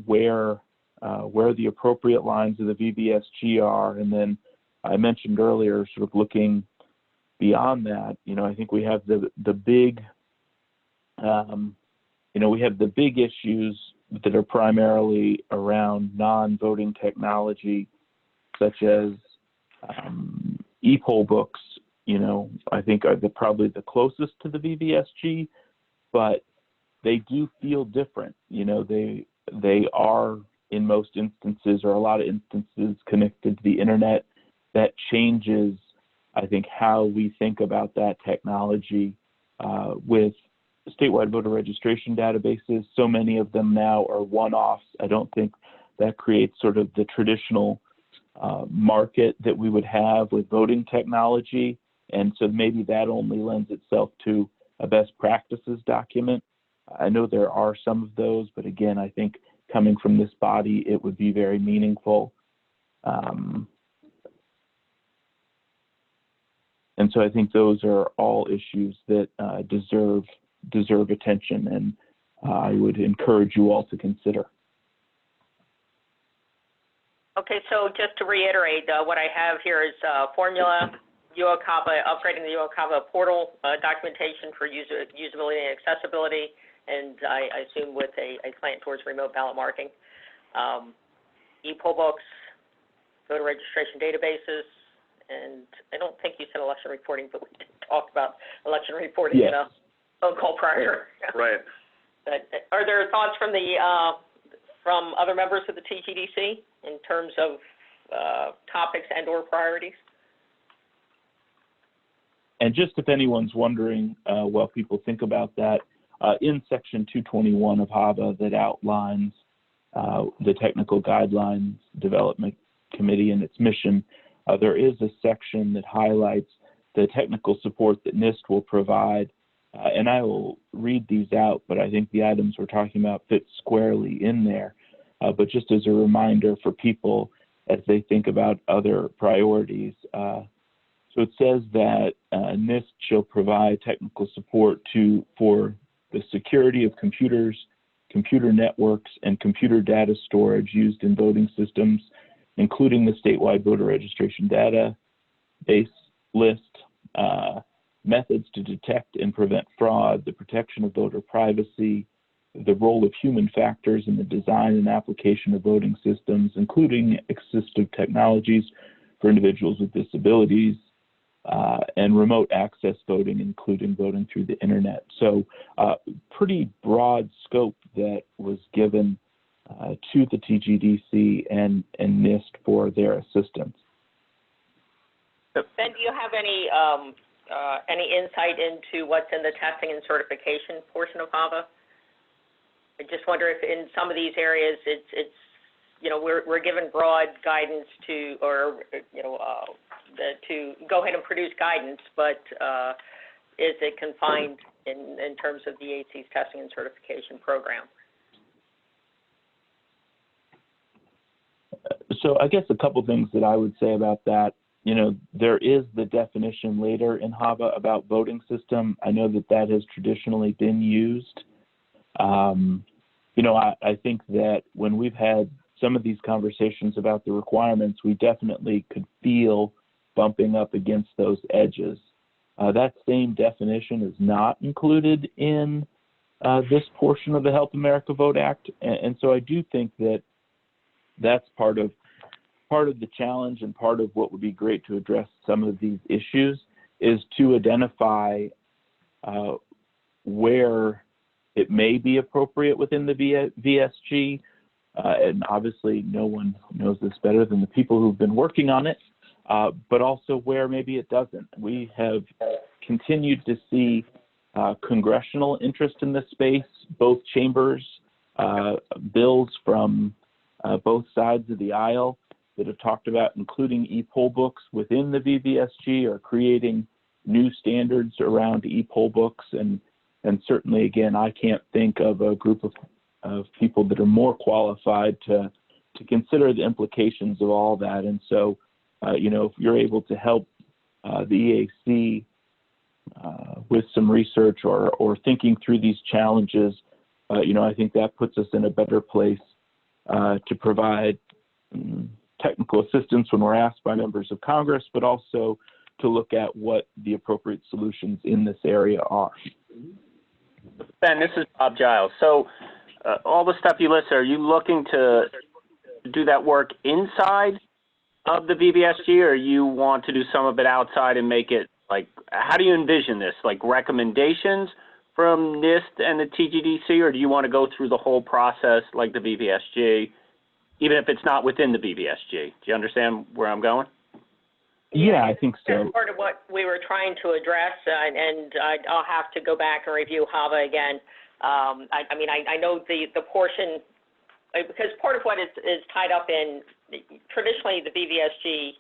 where the appropriate lines of the VBSG are, and then I mentioned earlier, sort of looking beyond that. I think we have the big, we have the big issues that are primarily around non-voting technology, such as e-poll books, I think are probably the closest to the VBSG, but they do feel different. They are in most instances, or a lot of instances, connected to the internet. That changes, I think, how we think about that technology with statewide voter registration databases. So many of them now are one-offs. I don't think that creates sort of the traditional market that we would have with voting technology. And so maybe that only lends itself to a best practices document. I know there are some of those, but again, I think coming from this body, it would be very meaningful. And so I think those are all issues that deserve attention, and I would encourage you all to consider. Okay, so just to reiterate, what I have here is formula, UACAVA, upgrading the UACAVA portal documentation for usability and accessibility, and I assume with a slant towards remote ballot marking, e-poll books, voter registration databases, and I don't think you said election reporting, but we did talk about election reporting in a phone call prior. Right. But are there thoughts from from other members of the TGDC in terms of topics and/or priorities? And just if anyone's wondering what people think about that, in Section 221 of HAVA that outlines the Technical Guidelines Development Committee and its mission, there is a section that highlights the technical support that NIST will provide. And I will read these out, but I think the items we're talking about fit squarely in there. But just as a reminder for people as they think about other priorities, so it says that NIST shall provide technical support for the security of computers, computer networks, and computer data storage used in voting systems, including the statewide voter registration database list, methods to detect and prevent fraud, the protection of voter privacy, the role of human factors in the design and application of voting systems, including assistive technologies for individuals with disabilities, and remote access voting, including voting through the internet. So pretty broad scope that was given to the TGDC and NIST for their assistance. Ben, do you have any insight into what's in the testing and certification portion of HAVA? I just wonder if in some of these areas it's we're given broad guidance to go ahead and produce guidance, but is it confined in terms of the AC's testing and certification program? So I guess a couple things that I would say about that. There is the definition later in HAVA about voting system. I know that has traditionally been used. I think that when we've had some of these conversations about the requirements, we definitely could feel bumping up against those edges. That same definition is not included in this portion of the Help America Vote Act, and so I do think that that's part of the challenge, and part of what would be great to address some of these issues is to identify where it may be appropriate within the VSG. And obviously no one knows this better than the people who've been working on it, but also where maybe it doesn't. We have continued to see congressional interest in this space, both chambers, bills from both sides of the aisle that have talked about including e-poll books within the VVSG or creating new standards around e-poll books. And certainly, again, I can't think of a group of people that are more qualified to consider the implications of all that. And so, if you're able to help the EAC with some research or thinking through these challenges, I think that puts us in a better place to provide technical assistance when we're asked by members of Congress, but also to look at what the appropriate solutions in this area are. Ben, this is Bob Giles. So all the stuff you listed, are you looking to do that work inside of the VBSG, or you want to do some of it outside and make it how do you envision this? Like recommendations from NIST and the TGDC, or do you want to go through the whole process like the VBSG, even if it's not within the VBSG? Do you understand where I'm going? Yeah, I think so. That's part of what we were trying to address, and I'll have to go back and review HAVA again. I know the portion, because part of what is tied up in, traditionally the VVSG,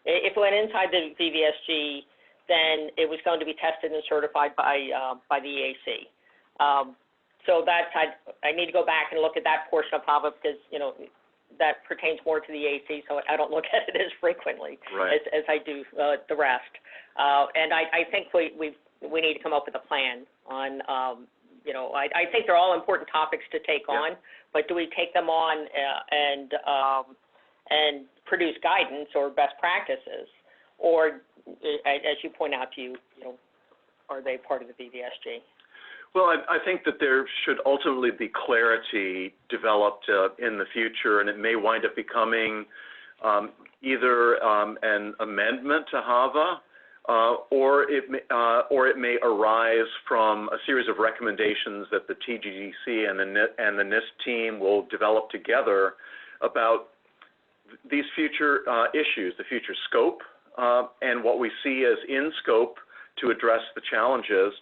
if it went inside the VVSG, then it was going to be tested and certified by the EAC. So I need to go back and look at that portion of HAVA because, that pertains more to the EAC, so I don't look at it as frequently as I do the rest. And I think we need to come up with a plan on, I think they're all important topics to take on, but do we take them on and produce guidance or best practices, or as you point out are they part of the VVSG? Well, I think that there should ultimately be clarity developed in the future, and it may wind up becoming either an amendment to HAVA, or it may arise from a series of recommendations that the TGDC and the NIST team will develop together about these future issues, the future scope, and what we see as in scope to address the challenges.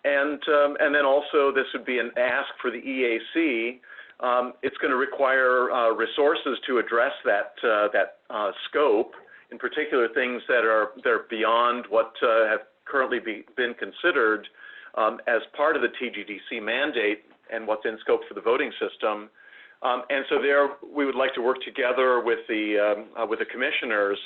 And then also this would be an ask for the EAC. It's going to require resources to address that scope in particular things that are beyond what have currently been considered as part of the TGDC mandate and what's in scope for the voting system. And so there, we would like to work together with the commissioners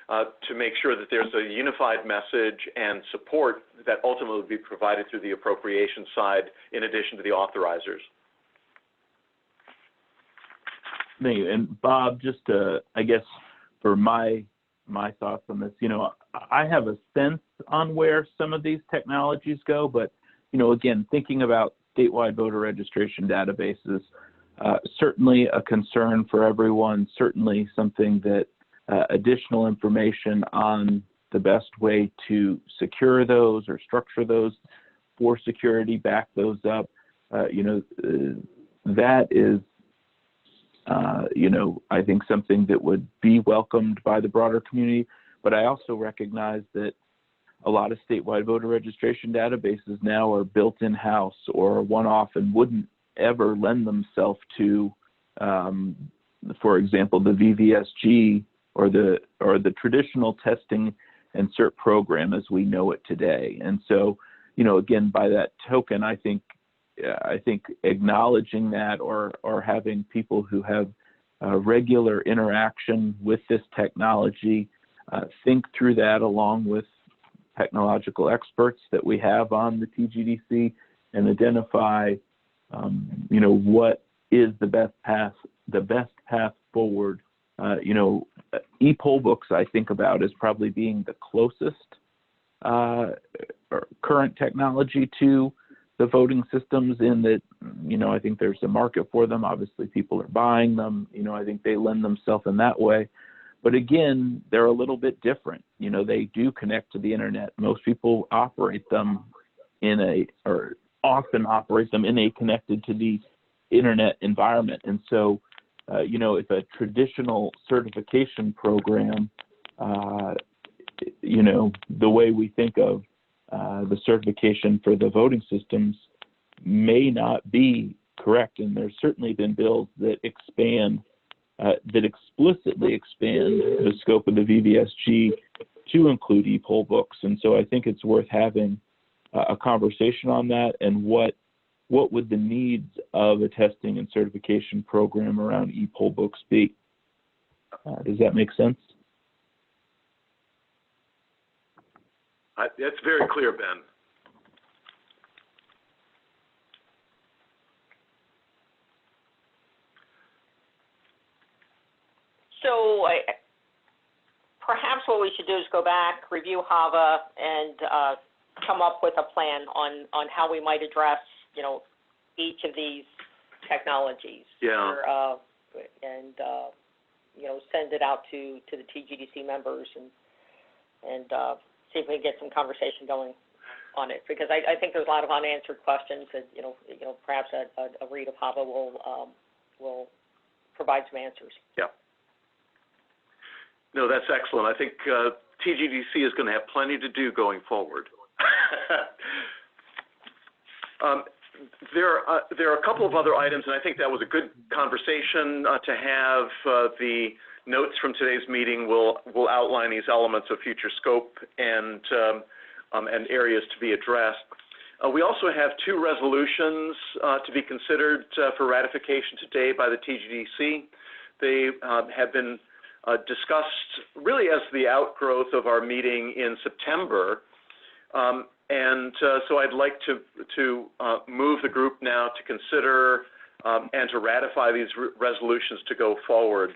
to make sure that there's a unified message and support that ultimately will be provided through the appropriation side in addition to the authorizers. Thank you. And Bob, just I guess for my thoughts on this, I have a sense on where some of these technologies go, but, again, thinking about statewide voter registration databases, certainly a concern for everyone, certainly something that additional information on the best way to secure those or structure those for security, back those up, that is, I think something that would be welcomed by the broader community. But I also recognize that a lot of statewide voter registration databases now are built in-house or one-off and wouldn't ever lend themselves to, for example, the VVSG or the traditional testing and cert program as we know it today. And so, again, by that token, I think acknowledging that or having people who have regular interaction with this technology think through that along with technological experts that we have on the TGDC and identify, what is the best path forward. E-poll books I think about as probably being the closest current technology to the voting systems in that, I think there's a market for them. Obviously, people are buying them. I think they lend themselves in that way. But again, they're a little bit different. They do connect to the internet. Most people operate them often operate them in a connected to the internet environment. And so, if a traditional certification program, the way we think of the certification for the voting systems may not be correct. And there's certainly been bills that that explicitly expand the scope of the VVSG to include e-poll books. And so I think it's worth having a conversation on that and what would the needs of a testing and certification program around e-poll books be? Does that make sense? That's very clear, Ben. So perhaps what we should do is go back, review HAVA, and come up with a plan on how we might address, each of these technologies. Yeah. And send it out to the TGDC members and see if we can get some conversation going on it, because I think there's a lot of unanswered questions, and perhaps a read of HAVA will provide some answers. Yeah. No, that's excellent. I think TGDC is going to have plenty to do going forward. There are a couple of other items, and I think that was a good conversation to have. The notes from today's meeting will outline these elements of future scope and areas to be addressed. We also have two resolutions to be considered for ratification today by the TGDC. They have been discussed really as the outgrowth of our meeting in September. So I'd like to move the group now to consider and to ratify these resolutions to go forward.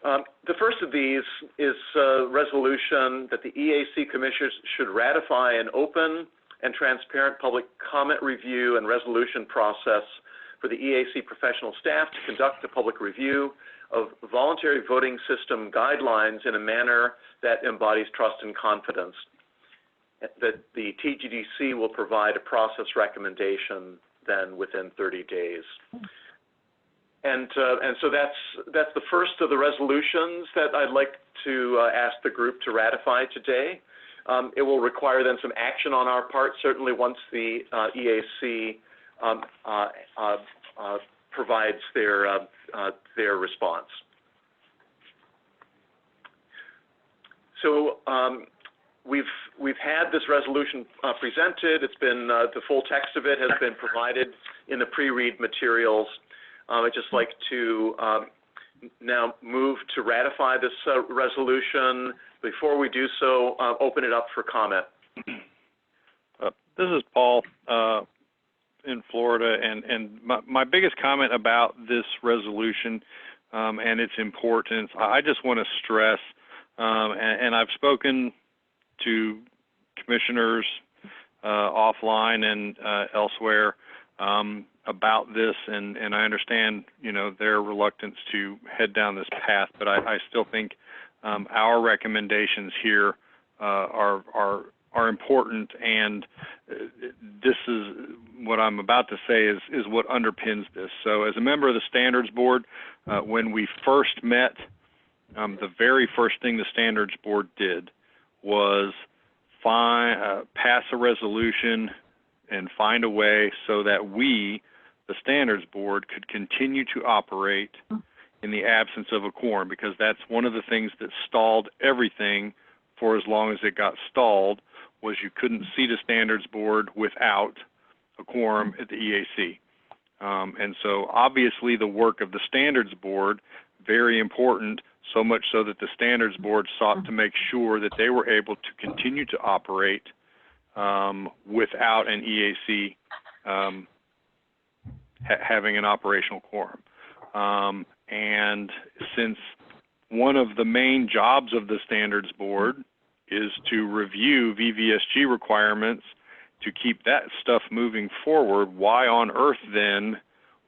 The first of these is a resolution that the EAC commissioners should ratify an open and transparent public comment review and resolution process for the EAC professional staff to conduct a public review of voluntary voting system guidelines in a manner that embodies trust and confidence. That the TGDC will provide a process recommendation then within 30 days. And so that's the first of the resolutions that I'd like to ask the group to ratify today. It will require then some action on our part, certainly once the EAC provides their response. So we've had this resolution presented. It's been the full text of it has been provided in the pre-read materials. I'd just like to now move to ratify this resolution. Before we do so, open it up for comment. This is Paul in Florida, and my biggest comment about this resolution and its importance, I just want to stress, and I've spoken to commissioners offline and elsewhere about this, and I understand, you know, their reluctance to head down this path, but I still think our recommendations here are important, and this is what I'm about to say is what underpins this. So as a member of the Standards Board, when we first met, the very first thing the Standards Board did was pass a resolution and find a way so that we, the Standards Board, could continue to operate in the absence of a quorum, because that's one of the things that stalled everything for as long as it got stalled, was you couldn't see the Standards Board without a quorum at the EAC. And so obviously the work of the Standards Board, very important, so much so that the Standards Board sought to make sure that they were able to continue to operate without an EAC having an operational quorum. And since one of the main jobs of the Standards Board is to review VVSG requirements to keep that stuff moving forward, why on earth then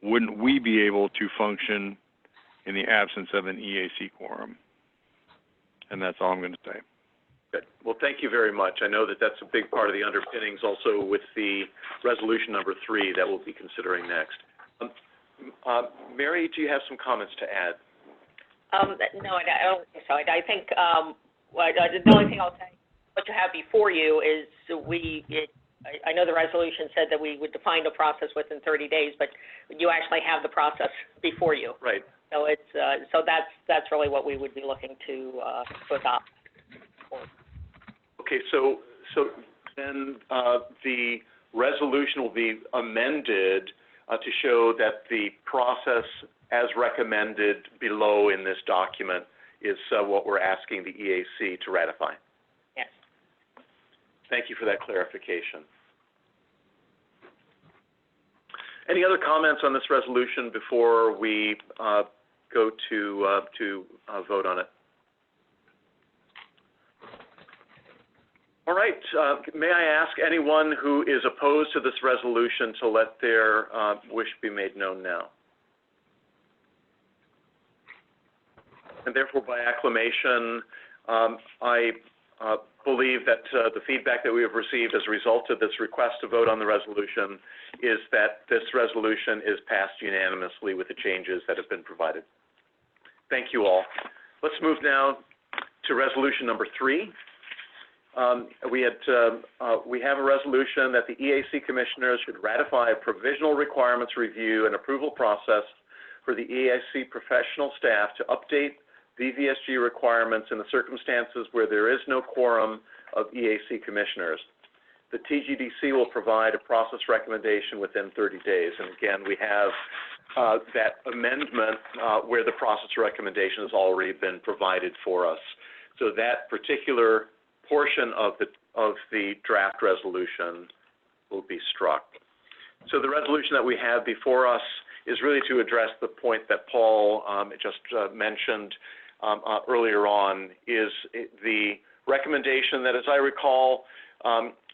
wouldn't we be able to function in the absence of an EAC quorum? And that's all I'm going to say. Good. Well, thank you very much. I know that that's a big part of the underpinnings also with the resolution number 3 that we'll be considering next. Mary, do you have some comments to add? No, I don't think so. I think the only thing I'll say, what you have before you is I know the resolution said that we would define the process within 30 days, but you actually have the process before you. Right. So it's so that's really what we would be looking to adopt. Okay, so then the resolution will be amended to show that the process as recommended below in this document is what we're asking the EAC to ratify. Yes. Thank you for that clarification. Any other comments on this resolution before we go to vote on it? All right. May I ask anyone who is opposed to this resolution to let their wish be made known now? And therefore, by acclamation, I believe that the feedback that we have received as a result of this request to vote on the resolution is that this resolution is passed unanimously with the changes that have been provided. Thank you all. Let's move now to resolution number 3. We have a resolution that the EAC commissioners should ratify a provisional requirements review and approval process for the EAC professional staff to update VVSG requirements in the circumstances where there is no quorum of EAC commissioners. The TGDC will provide a process recommendation within 30 days. And again, we have that amendment where the process recommendation has already been provided for us. So that particular portion of the draft resolution will be struck. So the resolution that we have before us is really to address the point that Paul just mentioned earlier on, is the recommendation that, as I recall,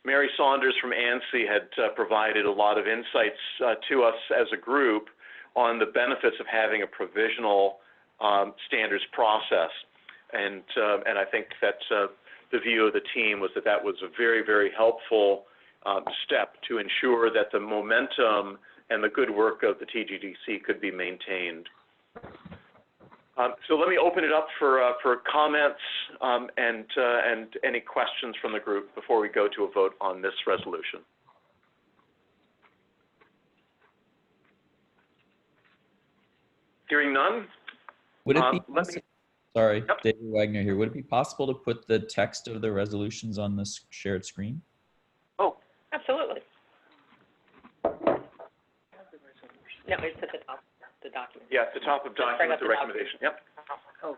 Mary Saunders from ANSI had provided a lot of insights to us as a group on the benefits of having a provisional standards process. And I think that the view of the team was that that was a very, very helpful step to ensure that the momentum and the good work of the TGDC could be maintained. So let me open it up for comments and any questions from the group before we go to a vote on this resolution. Hearing none. Would it be Sorry, Yep. David Wagner here. Would it be possible to put the text of the resolutions on this shared screen? Oh, absolutely. No, it's at the top of the document. Yeah, at the top of Just bring document, up the recommendation. Yep. Oh.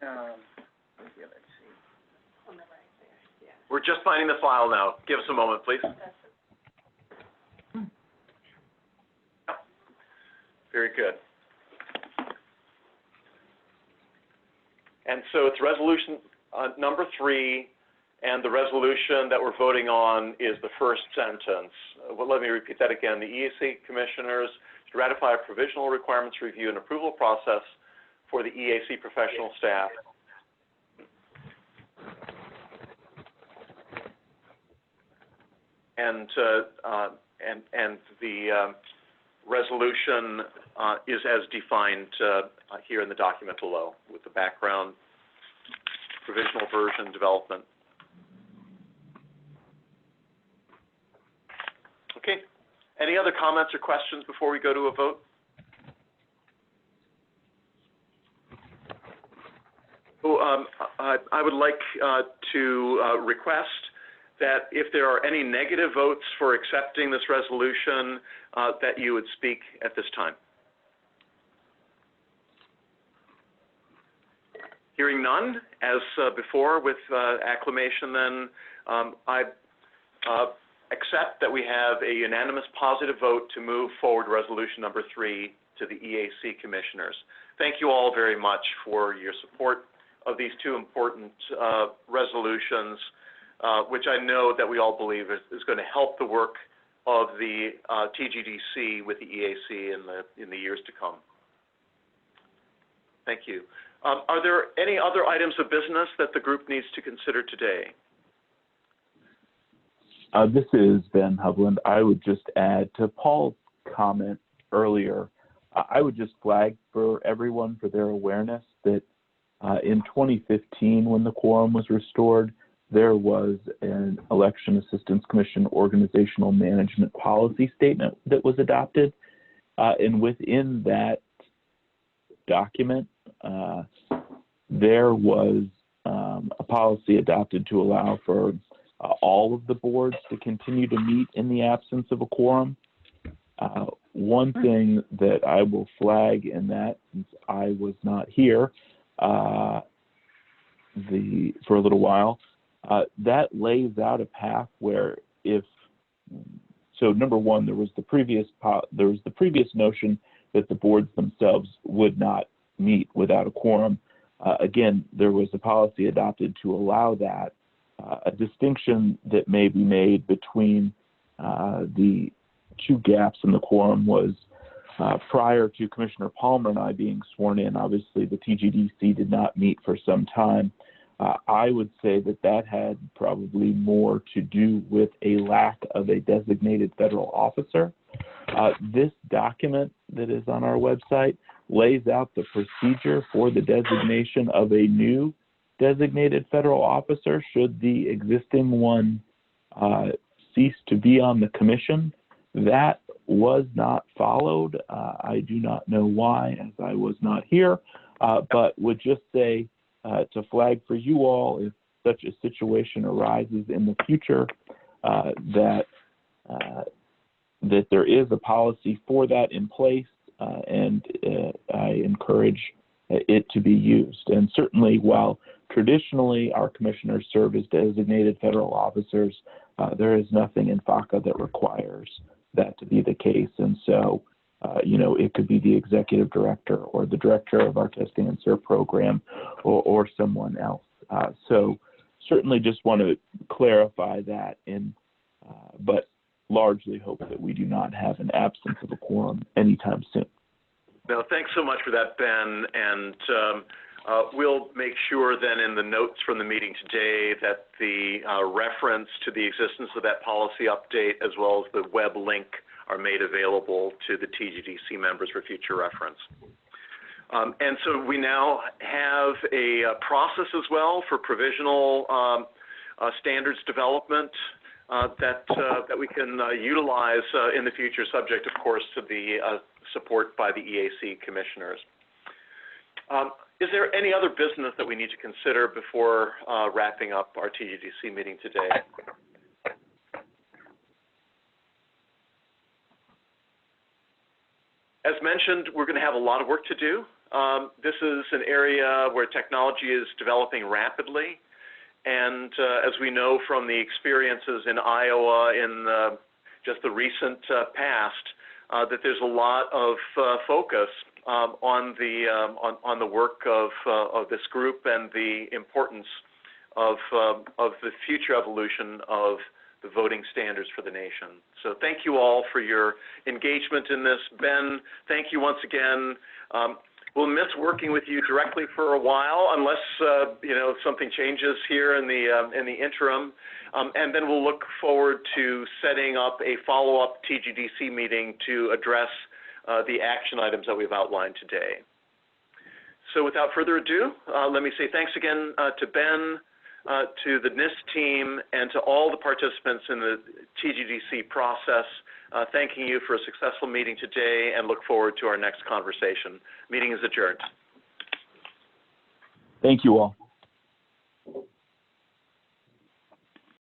Yeah, let's see. We're just finding the file now. Give us a moment, please. Very good. And so it's resolution number 3, and the resolution that we're voting on is the first sentence. Well, let me repeat that again. The EAC commissioners to ratify a provisional requirements review and approval process for the EAC professional staff. And the resolution is as defined here in the document below, with the background, provisional version development. Okay. Any other comments or questions before we go to a vote? So, I would like to request that if there are any negative votes for accepting this resolution, that you would speak at this time. Hearing none, as before with acclamation, then I accept that we have a unanimous positive vote to move forward resolution number 3 to the EAC commissioners. Thank you all very much for your support of these 2 important resolutions, which I know that we all believe is going to help the work of the TGDC with the EAC in the years to come. Thank you. Are there any other items of business that the group needs to consider today? This is Ben Hovland. I would just add to Paul's comment earlier, I would just flag for everyone for their awareness that in 2015, when the quorum was restored, there was an Election Assistance Commission organizational management policy statement that was adopted. And within that document, there was a policy adopted to allow for all of the boards to continue to meet in the absence of a quorum. One thing that I will flag in that, since I was not here for a little while, that lays out a path where so number one, there was the previous notion that the boards themselves would not meet without a quorum. Again, there was a policy adopted to allow that. A distinction that may be made between the 2 gaps in the quorum was prior to Commissioner Palmer and I being sworn in, obviously the TGDC did not meet for some time. I would say that had probably more to do with a lack of a designated federal officer. This document that is on our website lays out the procedure for the designation of a new designated federal officer should the existing one cease to be on the commission. That was not followed. I do not know why, as I was not here, but would just say to flag for you all, if such a situation arises in the future, that there is a policy for that in place, and I encourage it to be used. And certainly, while traditionally our commissioners serve as designated federal officers, there is nothing in FACA that requires that to be the case. And so, it could be the executive director or the director of our testing and serve program or someone else. So certainly just want to clarify that, but largely hope that we do not have an absence of a quorum anytime soon. No, thanks so much for that, Ben. And we'll make sure then in the notes from the meeting today that the reference to the existence of that policy update as well as the web link are made available to the TGDC members for future reference. And so we now have a process as well for provisional standards development that we can utilize in the future, subject, of course, to the support by the EAC commissioners. Is there any other business that we need to consider before wrapping up our TGDC meeting today? As mentioned, we're going to have a lot of work to do. This is an area where technology is developing rapidly. And as we know from the experiences in Iowa in just the recent past, that there's a lot of focus on the work of this group and the importance of the future evolution of the voting standards for the nation. So thank you all for your engagement in this. Ben, thank you once again. We'll miss working with you directly for a while, unless something changes here in the interim, and then we'll look forward to setting up a follow-up TGDC meeting to address the action items that we've outlined today. So without further ado, let me say thanks again to Ben, to the NIST team, and to all the participants in the TGDC process, thanking you for a successful meeting today and look forward to our next conversation. Meeting is adjourned. Thank you all.